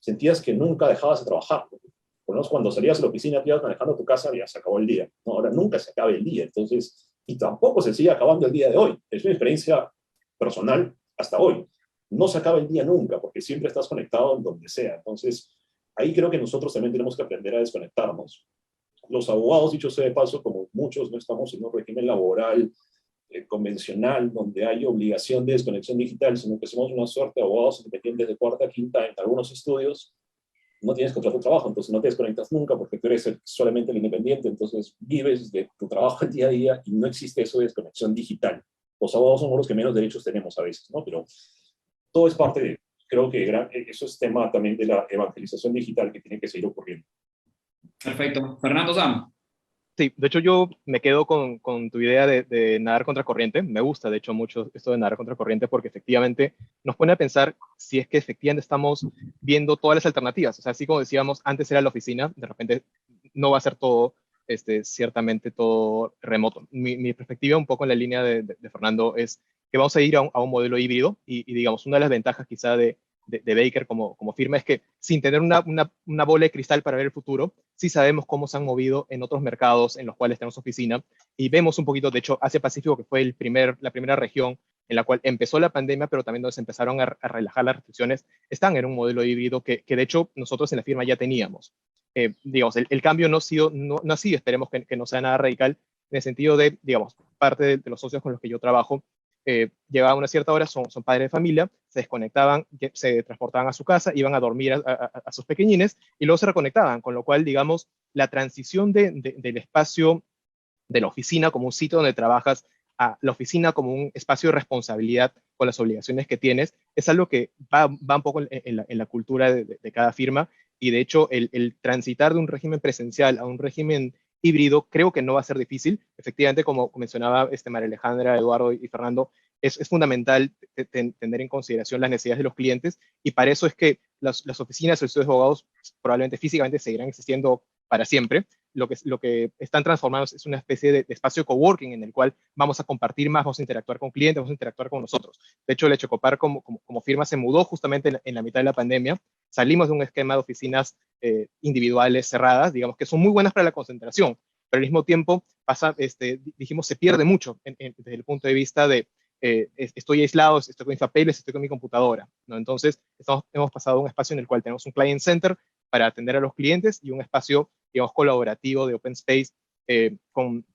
Speaker 5: sentías que nunca dejabas de trabajar. Por lo menos cuando salías de la oficina, te ibas manejando a tu casa, ya se acabó el día. No, ahora nunca se acaba el día. Entonces, y tampoco se sigue acabando el día de hoy. Es una experiencia personal hasta hoy. No se acaba el día nunca, porque siempre estás conectado en donde sea. Entonces, ahí creo que nosotros también tenemos que aprender a desconectarnos. Los abogados, dicho sea de paso, como muchos no estamos en un régimen laboral convencional donde hay obligación de desconexión digital, sino que somos una suerte de abogados independientes de cuarta, quinta en algunos estudios, no tienes contrato de trabajo, entonces no te desconectas nunca porque tú eres solamente el independiente, entonces vives de tu trabajo el día a día y no existe eso de desconexión digital. Los abogados somos los que menos derechos tenemos a veces, ¿no? Pero todo es parte de, creo que eso es tema también de la evangelización digital que tiene que seguir ocurriendo.
Speaker 2: Perfecto. Fernando Sam.
Speaker 4: Sí, de hecho yo me quedo con tu idea de nadar contra corriente. Me gusta, de hecho, mucho esto de nadar contra corriente porque efectivamente nos pone a pensar si es que efectivamente estamos viendo todas las alternativas. O sea, así como decíamos, antes era la oficina, de repente no va a ser todo, ciertamente todo remoto. Mi perspectiva un poco en la línea de Fernando es que vamos a ir a un modelo híbrido y, digamos, una de las ventajas quizá de Baker como firma es que sin tener una bola de cristal para ver el futuro, sí sabemos cómo se han movido en otros mercados en los cuales tenemos oficina y vemos un poquito, de hecho, Asia-Pacífico, que fue la primera región en la cual empezó la pandemia, pero también donde se empezaron a relajar las restricciones, están en un modelo híbrido que de hecho nosotros en la firma ya teníamos. Digamos, el cambio no ha sido, esperemos que no sea nada radical, en el sentido de, digamos, parte de los socios con los que yo trabajo, llegaban a una cierta hora, son padres de familia, se desconectaban, se transportaban a su casa, iban a dormir a sus pequeñines y luego se reconectaban, con lo cual, digamos, la transición del espacio de la oficina como un sitio donde trabajas a la oficina como un espacio de responsabilidad con las obligaciones que tienes, es algo que va un poco en la cultura de cada firma y de hecho el transitar de un régimen presencial a un régimen híbrido creo que no va a ser difícil. Efectivamente, como mencionaba María Alejandra, Eduardo y Fernando, es fundamental tener en consideración las necesidades de los clientes y para eso es que las oficinas, los estudios de abogados probablemente físicamente seguirán existiendo para siempre. Lo que están transformando es una especie de espacio de coworking en el cual vamos a compartir más, vamos a interactuar con clientes, vamos a interactuar con nosotros. De hecho, el Echocopar como firma se mudó justamente en la mitad de la pandemia. Salimos de un esquema de oficinas individuales cerradas, digamos que son muy buenas para la concentración, pero al mismo tiempo dijimos, se pierde mucho desde el punto de vista de estoy aislado, estoy con mis papeles, estoy con mi computadora, ¿no? Entonces, hemos pasado a un espacio en el cual tenemos un client center para atender a los clientes y un espacio, digamos, colaborativo de open space con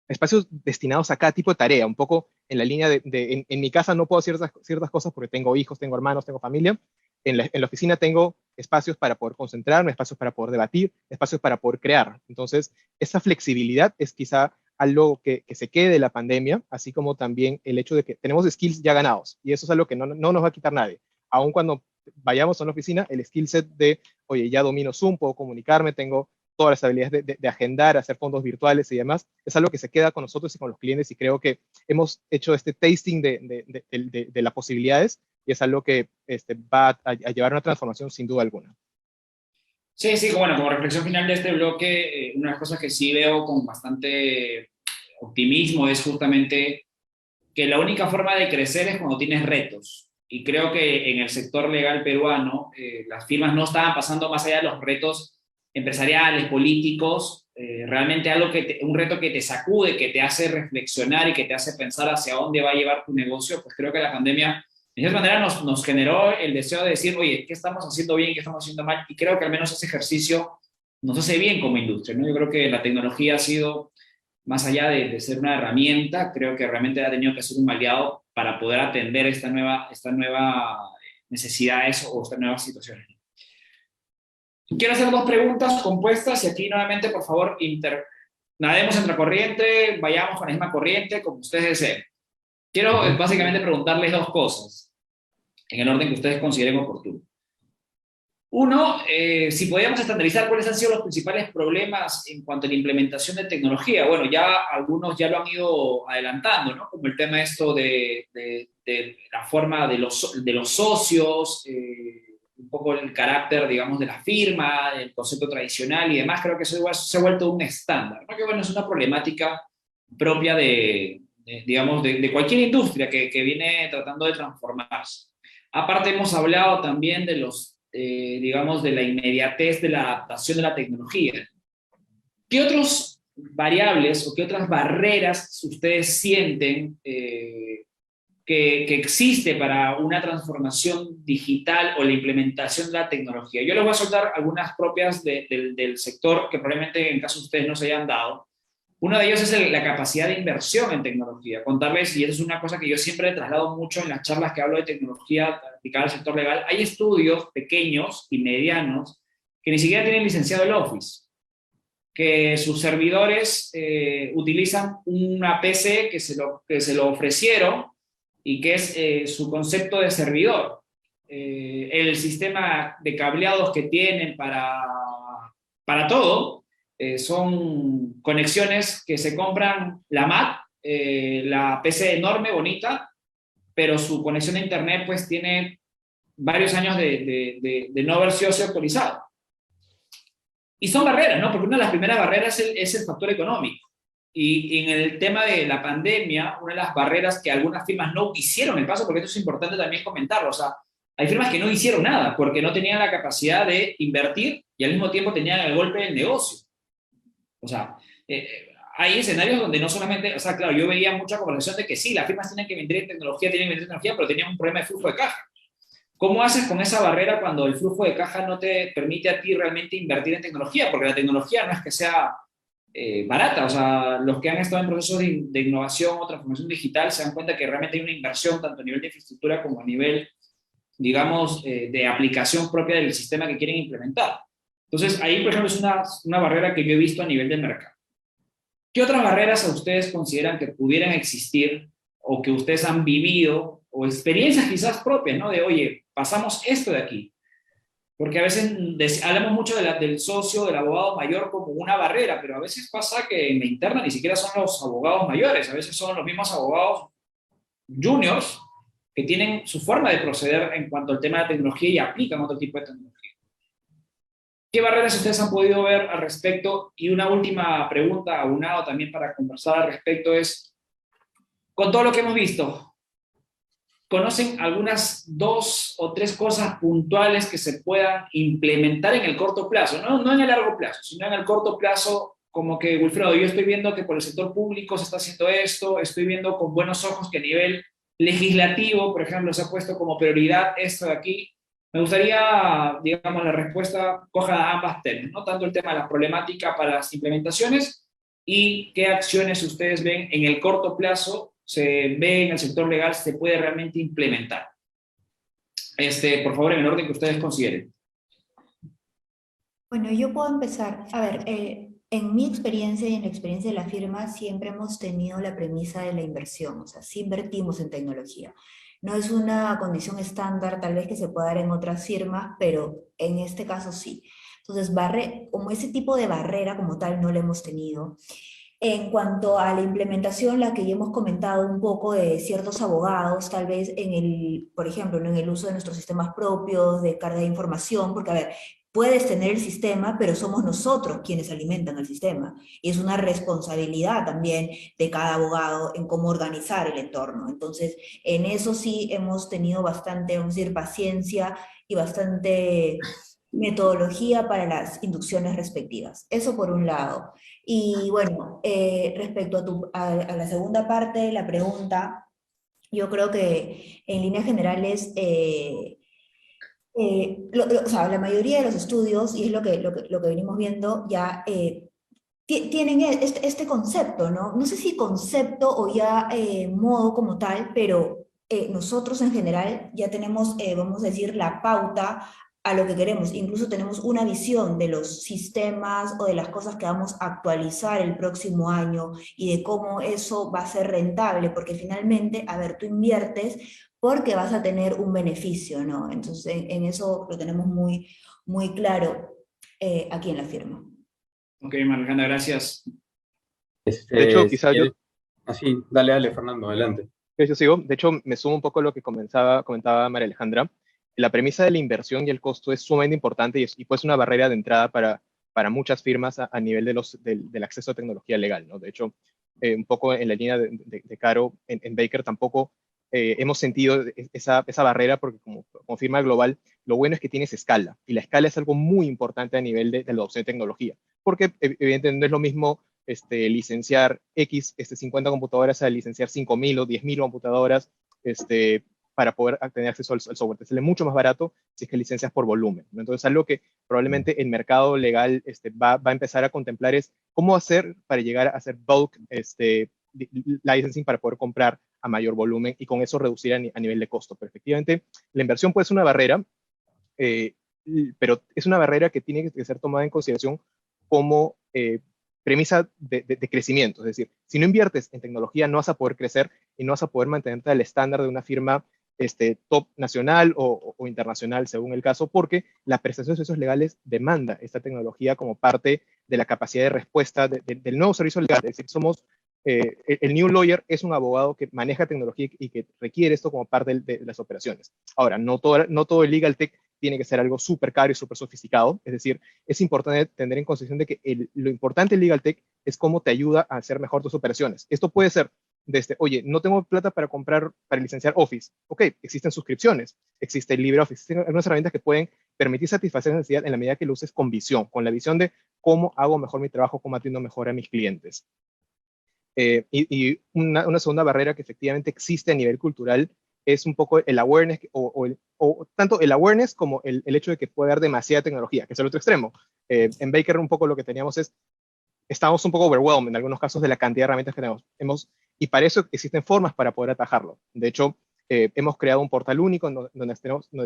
Speaker 4: espacios destinados a cada tipo de tarea, un poco en la línea en mi casa no puedo hacer ciertas cosas porque tengo hijos, tengo hermanos, tengo familia. En la oficina tengo espacios para poder concentrarme, espacios para poder debatir, espacios para poder crear. Entonces, esa flexibilidad es quizá algo que se quede de la pandemia, así como también el hecho de que tenemos skills ya ganados, y eso es algo que no nos va a quitar nadie. Aun cuando vayamos a una oficina, el skill set de, oye, ya domino Zoom, puedo comunicarme, tengo todas las habilidades de agendar, hacer fondos virtuales y demás, es algo que se queda con nosotros y con los clientes, y creo que hemos hecho este tasting de las posibilidades, y es algo que va a llevar a una transformación sin duda alguna.
Speaker 2: Sí, sí, bueno, como reflexión final de este bloque, una de las cosas que sí veo con bastante optimismo es justamente que la única forma de crecer es cuando tienes retos. Y creo que en el sector legal peruano las firmas no estaban pasando más allá de los retos empresariales, políticos, realmente un reto que te sacude, que te hace reflexionar y que te hace pensar hacia dónde va a llevar tu negocio. Pues creo que la pandemia de cierta manera nos generó el deseo de decir, oye, ¿qué estamos haciendo bien, qué estamos haciendo mal? Y creo que al menos ese ejercicio nos hace bien como industria, ¿no? Yo creo que la tecnología ha sido, más allá de ser una herramienta, creo que realmente ha tenido que ser un aliado para poder atender esta nueva necesidades o estas nuevas situaciones. Quiero hacer dos preguntas compuestas y aquí nuevamente, por favor, nademos entre corriente, vayamos con la misma corriente, como ustedes deseen. Quiero básicamente preguntarles dos cosas, en el orden que ustedes consideren oportuno. Uno, si podíamos estandarizar cuáles han sido los principales problemas en cuanto a la implementación de tecnología. Bueno, ya algunos ya lo han ido adelantando, ¿no? Como el tema esto de la forma de los socios, un poco el carácter, digamos, de la firma, el concepto tradicional y demás. Creo que eso se ha vuelto un estándar, ¿no? Que bueno, es una problemática propia digamos, de cualquier industria que viene tratando de transformarse. Aparte hemos hablado también de digamos, de la inmediatez de la adaptación de la tecnología. ¿Qué otros variables o qué otras barreras ustedes sienten que existe para una transformación digital o la implementación de la tecnología? Yo les voy a soltar algunas propias del sector que probablemente en caso de ustedes no se hayan dado. Uno de ellos es la capacidad de inversión en tecnología. Contarles, y eso es una cosa que yo siempre he trasladado mucho en las charlas que hablo de tecnología aplicada al sector legal, hay estudios pequeños y medianos que ni siquiera tienen licenciado el Office, que sus servidores utilizan una PC que se lo ofrecieron y que es su concepto de servidor. El sistema de cableados que tienen para todo, son conexiones que se compran la Mac, la PC enorme, bonita, pero su conexión a internet pues tiene varios años de no haber sido actualizado. Y son barreras, ¿no? Porque una de las primeras barreras es el factor económico. Y en el tema de la pandemia, una de las barreras que algunas firmas no hicieron el paso, porque esto es importante también comentarlo, o sea, hay firmas que no hicieron nada porque no tenían la capacidad de invertir y al mismo tiempo tenían el golpe del negocio. O sea, hay escenarios donde no solamente, o sea, claro, yo veía mucha conversación de que sí, las firmas tienen que vender tecnología, pero tenían un problema de flujo de caja. ¿Cómo haces con esa barrera cuando el flujo de caja no te permite a ti realmente invertir en tecnología? Porque la tecnología no es que sea barata, o sea, los que han estado en procesos de innovación o transformación digital se dan cuenta que realmente hay una inversión tanto a nivel de infraestructura como a nivel, digamos, de aplicación propia del sistema que quieren implementar. Entonces, ahí, por ejemplo, es una barrera que yo he visto a nivel de mercado. ¿Qué otras barreras a ustedes consideran que pudieran existir o que ustedes han vivido o experiencias quizás propias, ¿no? De, oye, pasamos esto de aquí. Porque a veces hablamos mucho del socio, del abogado mayor como una barrera, pero a veces pasa que en la interna ni siquiera son los abogados mayores, a veces son los mismos abogados juniors que tienen su forma de proceder en cuanto al tema de tecnología y aplican otro tipo de tecnología. ¿Qué barreras ustedes han podido ver al respecto? Y una última pregunta, aunado también para conversar al respecto, es, con todo lo que hemos visto, ¿conocen algunas 2 o 3 cosas puntuales que se puedan implementar en el corto plazo? No en el largo plazo, sino en el corto plazo, como que, Wilfredo, yo estoy viendo que por el sector público se está haciendo esto, estoy viendo con buenos ojos que a nivel legislativo, por ejemplo, se ha puesto como prioridad esto de aquí. Me gustaría, digamos, la respuesta coja ambas temas, ¿no? Tanto el tema de la problemática para las implementaciones y qué acciones ustedes ven en el corto plazo se ve en el sector legal se puede realmente implementar. Por favor, en el orden que ustedes consideren.
Speaker 1: Bueno, yo puedo empezar. A ver, en mi experiencia y en la experiencia de la firma siempre hemos tenido la premisa de la inversión, o sea, sí invertimos en tecnología. No es una condición estándar tal vez que se pueda dar en otras firmas, pero en este caso sí. Entonces, como ese tipo de barrera como tal no la hemos tenido. En cuanto a la implementación, la que ya hemos comentado un poco de ciertos abogados, tal vez por ejemplo, ¿no? En el uso de nuestros sistemas propios, de carga de información, porque a ver, puedes tener el sistema, pero somos nosotros quienes alimentan el sistema. Y es una responsabilidad también de cada abogado en cómo organizar el entorno. Entonces, en eso sí hemos tenido bastante, vamos a decir, paciencia y bastante metodología para las inducciones respectivas. Eso por un lado. Y bueno, respecto a la segunda parte de la pregunta, yo creo que en líneas generales, o sea, la mayoría de los estudios, y es lo que venimos viendo, ya tienen este concepto, ¿no? No sé si concepto o ya modo como tal, pero nosotros en general ya tenemos, vamos a decir, la pauta a lo que queremos. Incluso tenemos una visión de los sistemas o de las cosas que vamos a actualizar el próximo año y de cómo eso va a ser rentable, porque finalmente, a ver, tú inviertes porque vas a tener un beneficio, ¿no? Entonces, en eso lo tenemos muy, muy claro aquí en la firma.
Speaker 2: Ok, Alejandra, gracias.
Speaker 4: De hecho,
Speaker 3: Si
Speaker 4: quizá yo,
Speaker 3: quieres, así, dale, dale, Fernando, adelante.
Speaker 4: yo sigo. De hecho, me sumo un poco a lo que comentaba María Alejandra. La premisa de la inversión y el costo es sumamente importante y pues una barrera de entrada para muchas firmas a nivel del acceso a tecnología legal, ¿no? De hecho, un poco en la línea de Caro, en Baker tampoco hemos sentido esa barrera porque como firma global, lo bueno es que tienes escala y la escala es algo muy importante a nivel de la adopción de tecnología, porque evidentemente no es lo mismo licenciar 50 computadoras a licenciar 5.000 o 10.000 computadoras para poder tener acceso al software. Te sale mucho más barato si es que licencias por volumen, ¿no? Entonces, algo que probablemente el mercado legal va a empezar a contemplar es cómo hacer para llegar a hacer bulk licensing para poder comprar a mayor volumen y con eso reducir a nivel de costo. Pero efectivamente, la inversión puede ser una barrera, eh, pero es una barrera que tiene que ser tomada en consideración como premisa de crecimiento. Es decir, si no inviertes en tecnología, no vas a poder crecer y no vas a poder mantenerte al estándar de una firma top nacional o internacional, según el caso, porque la prestación de servicios legales demanda esta tecnología como parte de la capacidad de respuesta del nuevo servicio legal. Es decir, el new lawyer es un abogado que maneja tecnología y que requiere esto como parte de las operaciones. Ahora, no todo el legal tech tiene que ser algo súper caro y súper sofisticado. Es decir, es importante tener en consideración de que lo importante del legal tech es cómo te ayuda a hacer mejor tus operaciones. Esto puede ser oye, no tengo plata para licenciar Office. Ok, existen suscripciones, existe el LibreOffice, existen algunas herramientas que pueden permitir satisfacer la necesidad en la medida que lo uses con visión, con la visión de cómo hago mejor mi trabajo, cómo atiendo mejor a mis clientes. Y una segunda barrera que efectivamente existe a nivel cultural es un poco el awareness, o tanto el awareness como el hecho de que puede haber demasiada tecnología, que es el otro extremo. En Baker un poco lo que teníamos estamos un poco overwhelmed en algunos casos de la cantidad de herramientas que tenemos. Y para eso existen formas para poder atajarlo. De hecho, hemos creado un portal único donde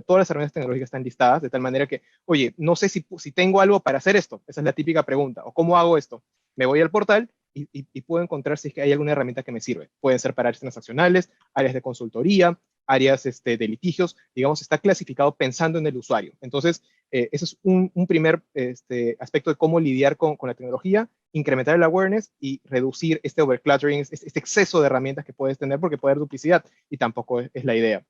Speaker 4: todas las herramientas tecnológicas están listadas, de tal manera que, oye, no sé si tengo algo para hacer esto. Esa es la típica pregunta. ¿O cómo hago esto? Me voy al portal y puedo encontrar si es que hay alguna herramienta que me sirve. Pueden ser para áreas transaccionales, áreas de consultoría, áreas de litigios. Digamos, está clasificado pensando en el usuario. Entonces, ese es un primer aspecto de cómo lidiar con la tecnología, incrementar el awareness y reducir este overcluttering, este exceso de herramientas que puedes tener porque puede haber duplicidad y tampoco es la idea.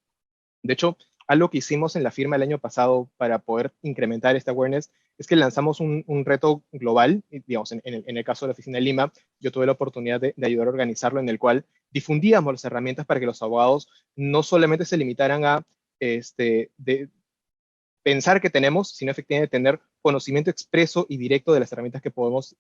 Speaker 4: De hecho, algo que hicimos en la firma el año pasado para poder incrementar este awareness es que lanzamos un reto global, digamos, en el caso de la oficina de Lima, yo tuve la oportunidad de ayudar a organizarlo, en el cual difundíamos las herramientas para que los abogados no solamente se limitaran a pensar que tenemos, sino efectivamente tener conocimiento expreso y directo de las herramientas que podemos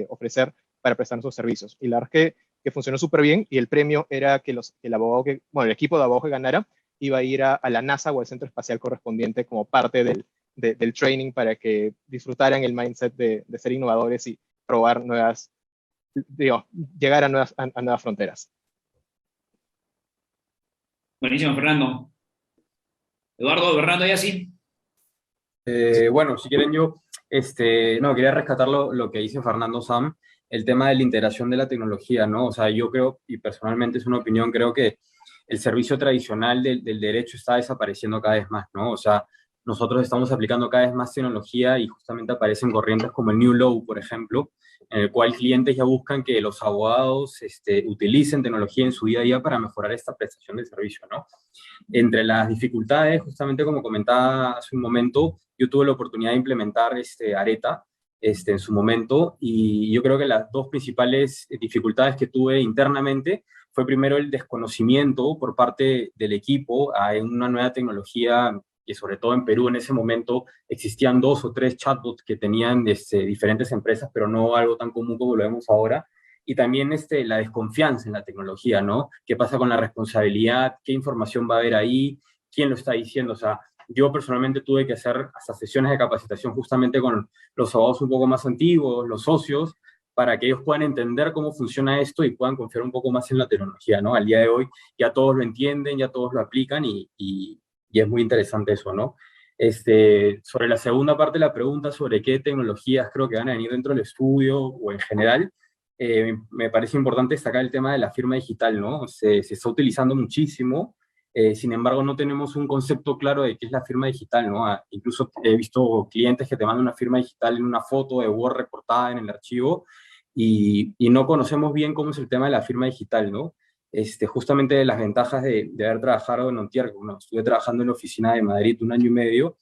Speaker 4: ofrecer para prestar nuestros servicios. Y la verdad es que funcionó súper bien y el premio era que el equipo de abogados que ganara iba a ir a la NASA o al centro espacial correspondiente como parte del training para que disfrutaran el mindset de ser innovadores y probar llegar a nuevas fronteras.
Speaker 2: Buenísimo, Fernando. Eduardo, Fernando, ya sí.
Speaker 3: Bueno, si quieren no, quería rescatar lo que dice Fernando Sam, el tema de la integración de la tecnología, ¿no? O sea, yo creo, y personalmente es una opinión, creo que el servicio tradicional del derecho está desapareciendo cada vez más, ¿no? O sea, nosotros estamos aplicando cada vez más tecnología y justamente aparecen corrientes como el New Law, por ejemplo, en el cual clientes ya buscan que los abogados utilicen tecnología en su día a día para mejorar esta prestación de servicio, ¿no? Entre las dificultades, justamente como comentaba hace un momento, yo tuve la oportunidad de implementar Areta en su momento, y yo creo que las dos principales dificultades que tuve internamente fue primero el desconocimiento por parte del equipo a una nueva tecnología, que sobre todo en Perú en ese momento existían 2 o 3 chatbots que tenían diferentes empresas, pero no algo tan común como lo vemos ahora. Y también la desconfianza en la tecnología, ¿no? ¿Qué pasa con la responsabilidad? ¿Qué información va a haber ahí? ¿Quién lo está diciendo? O sea, yo personalmente tuve que hacer hasta sesiones de capacitación justamente con los abogados un poco más antiguos, los socios, para que ellos puedan entender cómo funciona esto y puedan confiar un poco más en la tecnología, ¿no? Al día de hoy ya todos lo entienden, ya todos lo aplican y es muy interesante eso, ¿no? Sobre la segunda parte de la pregunta sobre qué tecnologías creo que van a venir dentro del estudio o en general, me parece importante destacar el tema de la firma digital, ¿no? Se está utilizando muchísimo, sin embargo no tenemos un concepto claro de qué es la firma digital, ¿no? Incluso he visto clientes que te mandan una firma digital en una foto de Word recortada en el archivo y no conocemos bien cómo es el tema de la firma digital, ¿no? Justamente de las ventajas de haber trabajado en Ontier, bueno, estuve trabajando en la oficina de Madrid un año y medio,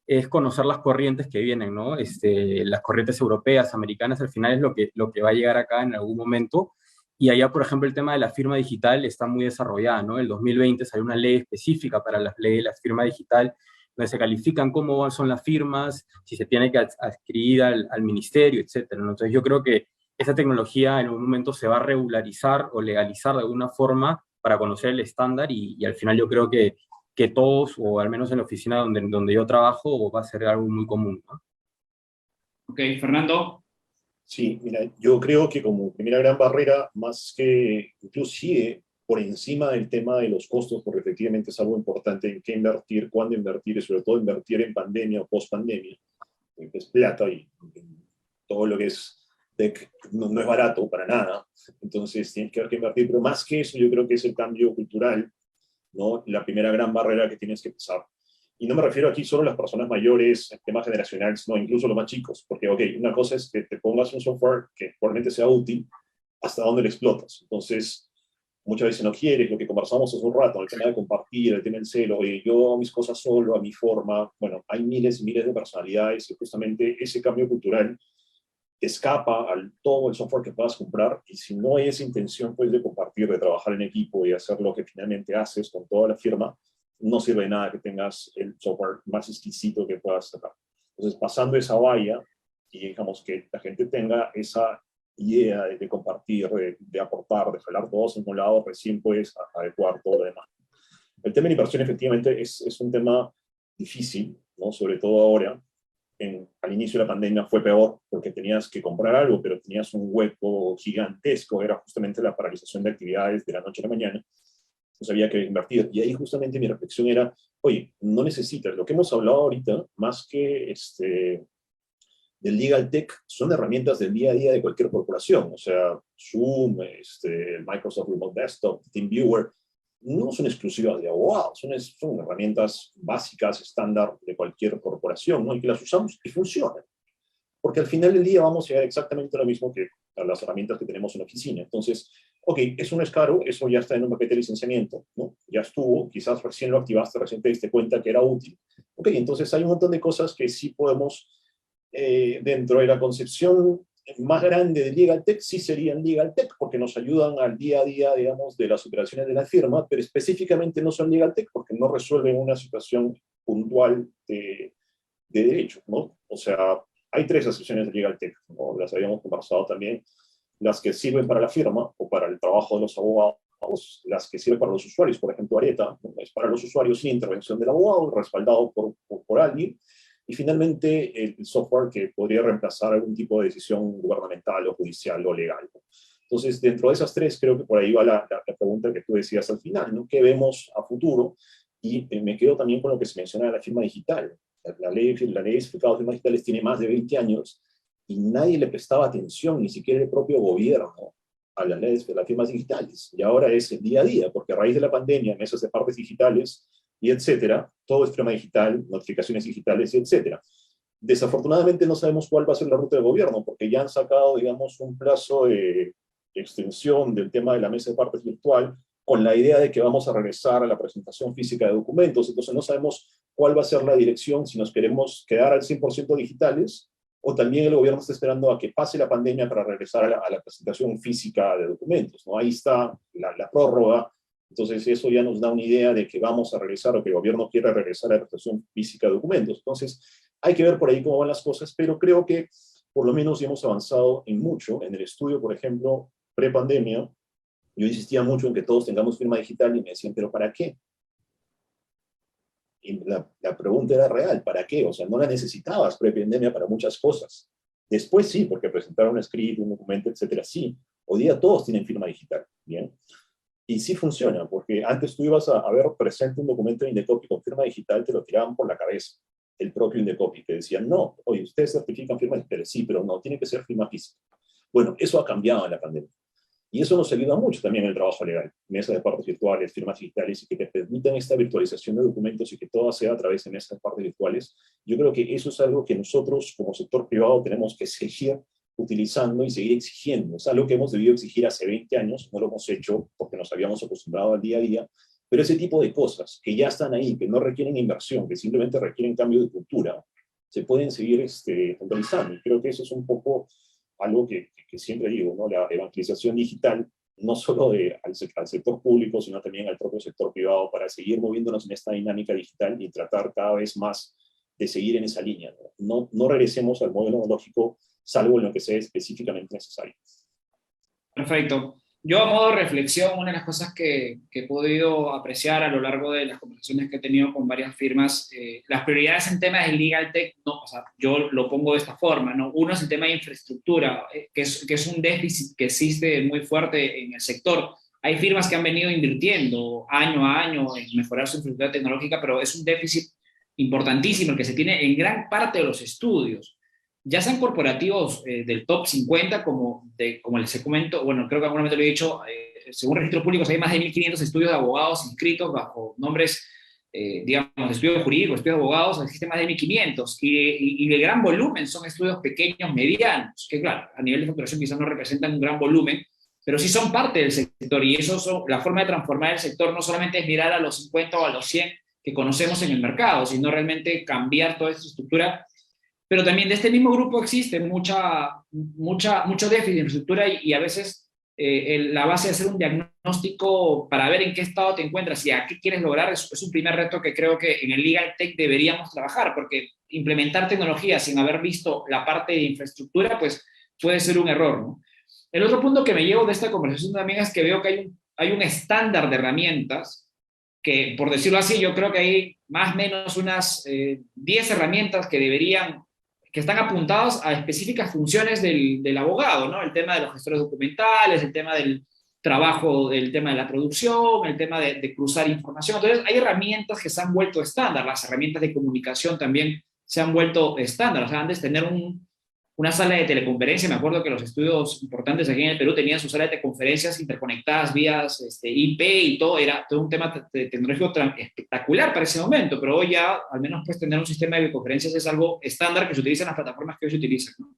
Speaker 3: es conocer las corrientes que vienen, ¿no? Las corrientes europeas, americanas, al final es lo que va a llegar acá en algún momento. Y allá, por ejemplo, el tema de la firma digital está muy desarrollada, ¿no? En el 2020 salió una ley específica para las leyes de la firma digital, donde se califican cómo son las firmas, si se tiene que adscribir al ministerio, etcétera, ¿no? Entonces yo creo que esa tecnología en un momento se va a regularizar o legalizar de alguna forma para conocer el estándar y al final yo creo que todos, o al menos en la oficina donde yo trabajo, va a ser algo muy común, ¿no?
Speaker 2: Ok, Fernando.
Speaker 5: Sí, mira, yo creo que como primera gran barrera, más que inclusive por encima del tema de los costos, porque efectivamente es algo importante en qué invertir, cuándo invertir y sobre todo invertir en pandemia o post pandemia, que es plata y todo lo que es tech no es barato para nada, entonces tienes que invertir, pero más que eso yo creo que es el cambio cultural, ¿no? La primera gran barrera que tienes que pasar. Y no me refiero aquí solo a las personas mayores, en temas generacionales, no, incluso los más chicos, porque, ok, una cosa es que te pongas un software que probablemente sea útil, hasta dónde lo explotas. Entonces, muchas veces no quieres, lo que conversamos hace un rato, el tema de compartir, el tema del celo, oye, yo hago mis cosas solo, a mi forma, bueno, hay miles y miles de personalidades y justamente ese cambio cultural escapa al todo el software que puedas comprar y si no hay esa intención pues de compartir, de trabajar en equipo y hacer lo que finalmente haces con toda la firma, no sirve de nada que tengas el software más exquisito que puedas sacar. Entonces, pasando esa valla y digamos que la gente tenga esa idea de compartir, de aportar, de jalar todos en un lado, recién puedes adecuar todo lo demás. El tema de inversión efectivamente es un tema difícil, ¿no? Sobre todo ahora, al inicio de la pandemia fue peor porque tenías que comprar algo, pero tenías un hueco gigantesco, era justamente la paralización de actividades de la noche a la mañana, entonces había que invertir. Y ahí justamente mi reflexión era, oye, no necesitas, lo que hemos hablado ahorita, más que del Legal Tech, son herramientas del día a día de cualquier corporación, o sea, Zoom, Microsoft Remote Desktop, TeamViewer, no son exclusivas de abogados, son herramientas básicas, estándar de cualquier corporación, ¿no? Y que las usamos y funcionan. Porque al final del día vamos a llegar exactamente a lo mismo que a las herramientas que tenemos en la oficina. Entonces, ok, eso no es caro, eso ya está en un paquete de licenciamiento, ¿no? Ya estuvo, quizás recién lo activaste, recién te diste cuenta que era útil. Ok, entonces hay un montón de cosas que sí podemos, dentro de la concepción más grande de Legal Tech, sí serían Legal Tech, porque nos ayudan al día a día, digamos, de las operaciones de la firma, pero específicamente no son Legal Tech porque no resuelven una situación puntual de derecho, ¿no? O sea, hay tres excepciones de Legal Tech, ¿no? Las habíamos conversado también, las que sirven para la firma o para el trabajo de los abogados, las que sirven para los usuarios, por ejemplo, Areta, ¿no? Es para los usuarios sin intervención del abogado, respaldado por alguien, y finalmente el software que podría reemplazar algún tipo de decisión gubernamental o judicial o legal, ¿no? Entonces, dentro de esas tres, creo que por ahí va la pregunta que tú decías al final, ¿no? ¿Qué vemos a futuro? Y me quedo también con lo que se menciona de la firma digital. La ley de certificados de firmas digitales tiene más de 20 años y nadie le prestaba atención, ni siquiera el propio gobierno, a las leyes de las firmas digitales. Y ahora es el día a día, porque a raíz de la pandemia, mesas de partes digitales y etcétera, todo es firma digital, notificaciones digitales y etcétera. Desafortunadamente no sabemos cuál va a ser la ruta del gobierno, porque ya han sacado, digamos, un plazo de extensión del tema de la mesa de partes virtual, con la idea de que vamos a regresar a la presentación física de documentos. Entonces no sabemos cuál va a ser la dirección, si nos queremos quedar al 100% digitales, o también el gobierno está esperando a que pase la pandemia para regresar a la presentación física de documentos, ¿no? Ahí está la prórroga. Entonces eso ya nos da una idea de que vamos a regresar o que el gobierno quiere regresar a la presentación física de documentos. Entonces hay que ver por ahí cómo van las cosas, pero creo que por lo menos ya hemos avanzado en mucho. En el estudio, por ejemplo, pre-pandemia, yo insistía mucho en que todos tengamos firma digital y me decían, ¿pero para qué? Y la pregunta era real, ¿para qué? O sea, no la necesitabas pre-pandemia para muchas cosas. Después sí, porque presentaron un script, un documento, etcétera, sí. Hoy día todos tienen firma digital, ¿bien? Y sí funciona, porque antes tú ibas a ver presente un documento de Indecopy con firma digital, te lo tiraban por la cabeza. el propio Indecopi, que decían, no, oye, ustedes certifican firmas digitales, sí, pero no, tiene que ser firma física. Bueno, eso ha cambiado en la pandemia. Y eso nos ayuda mucho también en el trabajo legal. Mesas de partes virtuales, firmas digitales, y que te permitan esta virtualización de documentos y que todo sea a través de mesas de partes virtuales. Yo creo que eso es algo que nosotros, como sector privado, tenemos que seguir utilizando y seguir exigiendo. Es algo que hemos debido exigir hace 20 años, no lo hemos hecho porque nos habíamos acostumbrado al día a día, pero ese tipo de cosas que ya están ahí, que no requieren inversión, que simplemente requieren cambio de cultura, se pueden seguir actualizando. Y creo que eso es un poco algo que siempre digo, ¿no? La evangelización digital, no solo al sector público, sino también al propio sector privado, para seguir moviéndonos en esta dinámica digital y tratar cada vez más de seguir en esa línea. No regresemos al modelo analógico, salvo en lo que sea específicamente necesario.
Speaker 2: Perfecto. Yo, a modo de reflexión, una de las cosas que he podido apreciar a lo largo de las conversaciones que he tenido con varias firmas, las prioridades en temas de Legal Tech, no, o sea, yo lo pongo de esta forma, ¿no? Uno es el tema de infraestructura, que es un déficit que existe muy fuerte en el sector. Hay firmas que han venido invirtiendo año a año en mejorar su infraestructura tecnológica, pero es un déficit importantísimo el que se tiene en gran parte de los estudios, ya sean corporativos del top 50, como les comento, bueno, creo que en algún momento lo he dicho, según registros públicos hay más de 1.500 estudios de abogados inscritos bajo nombres, digamos, de estudios jurídicos, estudios de abogados, existen más de 1.500, y de gran volumen son estudios pequeños, medianos, que claro, a nivel de facturación quizás no representan un gran volumen, pero sí son parte del sector, y la forma de transformar el sector no solamente es mirar a los 50 o a los 100 que conocemos en el mercado, sino realmente cambiar toda esta estructura. Pero también de este mismo grupo existe mucho déficit de infraestructura y a veces la base de hacer un diagnóstico para ver en qué estado te encuentras y a qué quieres lograr es un primer reto que creo que en el Legal Tech deberíamos trabajar, porque implementar tecnología sin haber visto la parte de infraestructura, pues puede ser un error, ¿no? El otro punto que me llevo de esta conversación también es que veo que hay un estándar de herramientas que, por decirlo así, yo creo que hay más o menos unas 10 herramientas que están apuntados a específicas funciones del abogado, ¿no? El tema de los gestores documentales, el tema del trabajo, el tema de la producción, el tema de cruzar información. Entonces, hay herramientas que se han vuelto estándar, las herramientas de comunicación también se han vuelto estándar. O sea, antes tener una sala de teleconferencia, me acuerdo que los estudios importantes aquí en el Perú tenían su sala de conferencias interconectadas vías IP y todo, era todo un tema tecnológico espectacular para ese momento, pero hoy ya al menos pues tener un sistema de conferencias es algo estándar que se utiliza en las plataformas que hoy se utilizan, ¿no?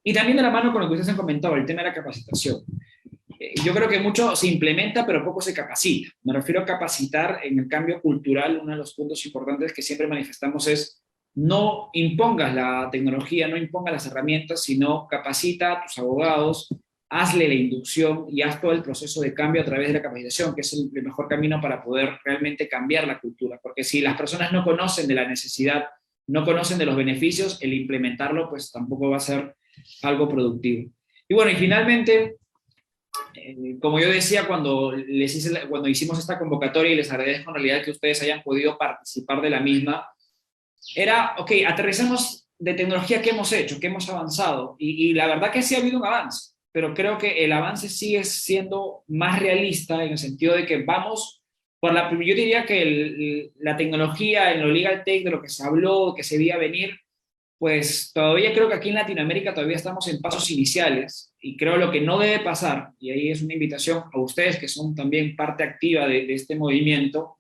Speaker 2: Y también de la mano con lo que ustedes han comentado, el tema de la capacitación. Yo creo que mucho se implementa, pero poco se capacita. Me refiero a capacitar en el cambio cultural. Uno de los puntos importantes que siempre manifestamos es: no impongas la tecnología, no impongas las herramientas, sino capacita a tus abogados, hazle la inducción y haz todo el proceso de cambio a través de la capacitación, que es el mejor camino para poder realmente cambiar la cultura. Porque si las personas no conocen de la necesidad, no conocen de los beneficios, el implementarlo pues tampoco va a ser algo productivo. Y bueno, y finalmente, como yo decía cuando hicimos esta convocatoria, y les agradezco en realidad que ustedes hayan podido participar de la misma, era, ok, aterrizamos de tecnología que hemos hecho, que hemos avanzado, y la verdad que sí ha habido un avance, pero creo que el avance sigue siendo más realista en el sentido de que vamos yo diría que la tecnología en lo Legal Tech, de lo que se habló, que se veía venir, pues todavía creo que aquí en Latinoamérica todavía estamos en pasos iniciales, y creo lo que no debe pasar, y ahí es una invitación a ustedes que son también parte activa de este movimiento,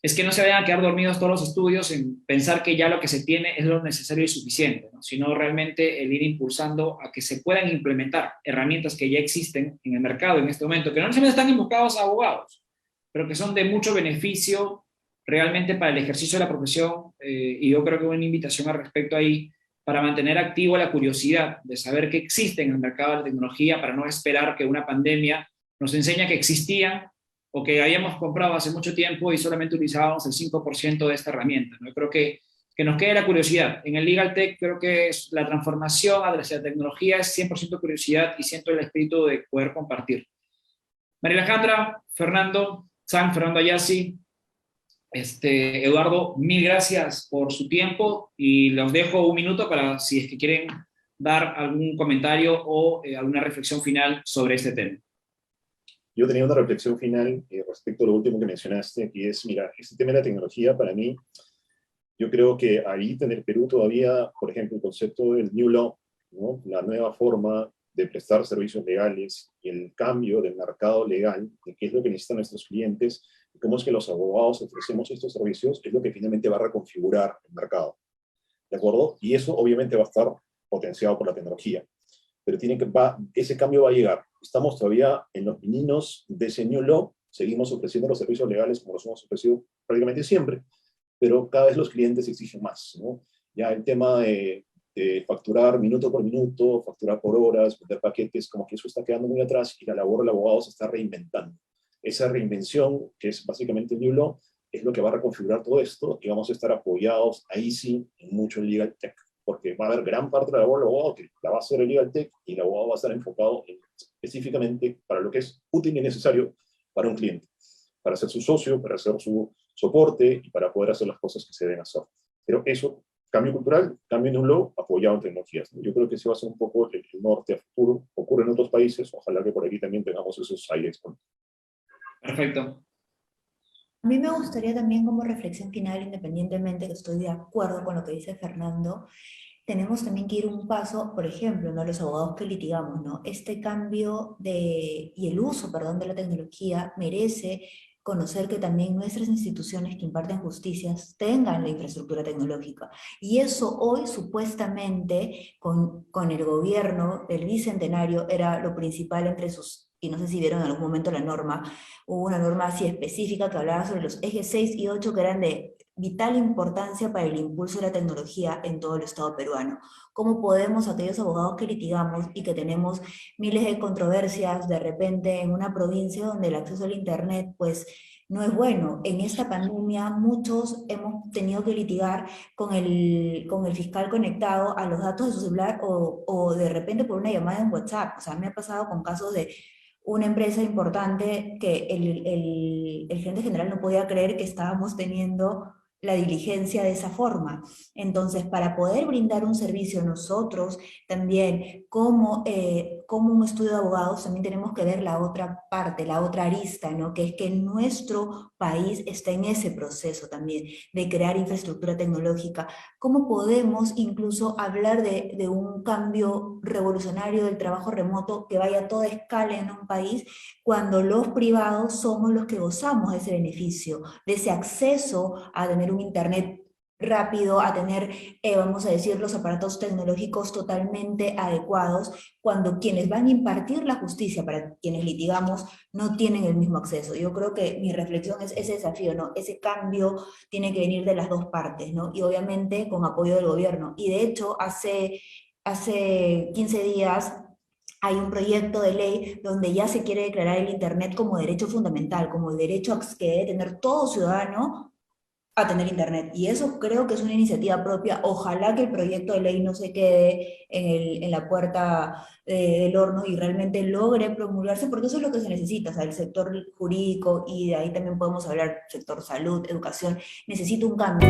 Speaker 2: es que no se vayan a quedar dormidos todos los estudios en pensar que ya lo que se tiene es lo necesario y suficiente, ¿no? Sino realmente el ir impulsando a que se puedan implementar herramientas que ya existen en el mercado en este momento, que no necesariamente están enfocados a abogados, pero que son de mucho beneficio realmente para el ejercicio de la profesión, y yo creo que una invitación al respecto ahí para mantener activo la curiosidad de saber que existe en el mercado de la tecnología, para no esperar que una pandemia nos enseñe que existían o que habíamos comprado hace mucho tiempo y solamente utilizábamos el 5% de esta herramienta, ¿no? Yo creo que nos quede la curiosidad. En el Legal Tech creo que la transformación hacia la tecnología es 100% curiosidad y siento el espíritu de poder compartir. María Alejandra, Fernando Ayasi, Eduardo, mil gracias por su tiempo y los dejo un minuto para si es que quieren dar algún comentario o alguna reflexión final sobre este tema.
Speaker 5: Yo tenía una reflexión final respecto a lo último que mencionaste, que es, mira, este tema de la tecnología para mí Yo creo que ahí en el Perú todavía, por ejemplo, el concepto del New Law, ¿no? La nueva forma de prestar servicios legales y el cambio del mercado legal, de qué es lo que necesitan nuestros clientes, y cómo es que los abogados ofrecemos estos servicios, es lo que finalmente va a reconfigurar el mercado. ¿De acuerdo? Y eso obviamente va a estar potenciado por la tecnología. Pero ese cambio va a llegar. Estamos todavía en los pininos de ese New Law, seguimos ofreciendo los servicios legales como los hemos ofrecido prácticamente siempre, pero cada vez los clientes exigen más, ¿no? Ya el tema de facturar minuto por minuto, facturar por horas, vender paquetes, como que eso está quedando muy atrás y la labor del abogado se está reinventando. Esa reinvención, que es básicamente el New Law, es lo que va a reconfigurar todo esto y vamos a estar apoyados ahí sí en mucho en Legal Tech, porque va a haber gran parte de la labor del abogado que la va a hacer el Legal Tech y el abogado va a estar enfocado específicamente para lo que es útil y necesario para un cliente, para ser su socio, para hacer su soporte y para poder hacer las cosas que se deben hacer. Pero eso, cambio cultural, cambio en un law, apoyado en tecnologías, ¿no? Yo creo que ese va a ser un poco el norte a futuro. Ocurre en otros países, ojalá que por aquí también tengamos esos aires.
Speaker 2: Perfecto.
Speaker 1: A mí me gustaría también como reflexión final, independientemente que estoy de acuerdo con lo que dice Fernando, tenemos también que ir un paso, por ejemplo, ¿no? Los abogados que litigamos, ¿no? Este cambio y el uso, perdón, de la tecnología merece conocer que también nuestras instituciones que imparten justicias tengan la infraestructura tecnológica. Y eso hoy supuestamente con el gobierno del Bicentenario era lo principal entre sus, y no sé si vieron en algún momento la norma, hubo una norma así específica que hablaba sobre los ejes 6 y 8 que eran de vital importancia para el impulso de la tecnología en todo el Estado peruano. ¿Cómo podemos, aquellos abogados que litigamos y que tenemos miles de controversias de repente en una provincia donde el acceso al Internet pues no es bueno? En esta pandemia muchos hemos tenido que litigar con el fiscal conectado a los datos de su celular o de repente por una llamada en WhatsApp. O sea, me ha pasado con casos de una empresa importante que el gerente general no podía creer que estábamos teniendo la diligencia de esa forma. Entonces, para poder brindar un servicio nosotros, también como un estudio de abogados, también tenemos que ver la otra parte, la otra arista, ¿no? Que es que nuestro país está en ese proceso también de crear infraestructura tecnológica. ¿Cómo podemos incluso hablar de un cambio revolucionario del trabajo remoto que vaya a toda escala en un país cuando los privados somos los que gozamos de ese beneficio, de ese acceso a tener un internet rápido, a tener, vamos a decir, los aparatos tecnológicos totalmente adecuados, cuando quienes van a impartir la justicia para quienes litigamos no tienen el mismo acceso? Yo creo que mi reflexión es ese desafío, ¿no? Ese cambio tiene que venir de las dos partes, ¿no? Y obviamente con apoyo del gobierno. Y de hecho, hace 15 días hay un proyecto de ley donde ya se quiere declarar el Internet como derecho fundamental, como el derecho que debe tener todo ciudadano a tener Internet. Y eso creo que es una iniciativa propia. Ojalá que el proyecto de ley no se quede en la puerta del horno y realmente logre promulgarse, porque eso es lo que se necesita. O sea, el sector jurídico, y de ahí también podemos hablar sector salud, educación, necesita un cambio.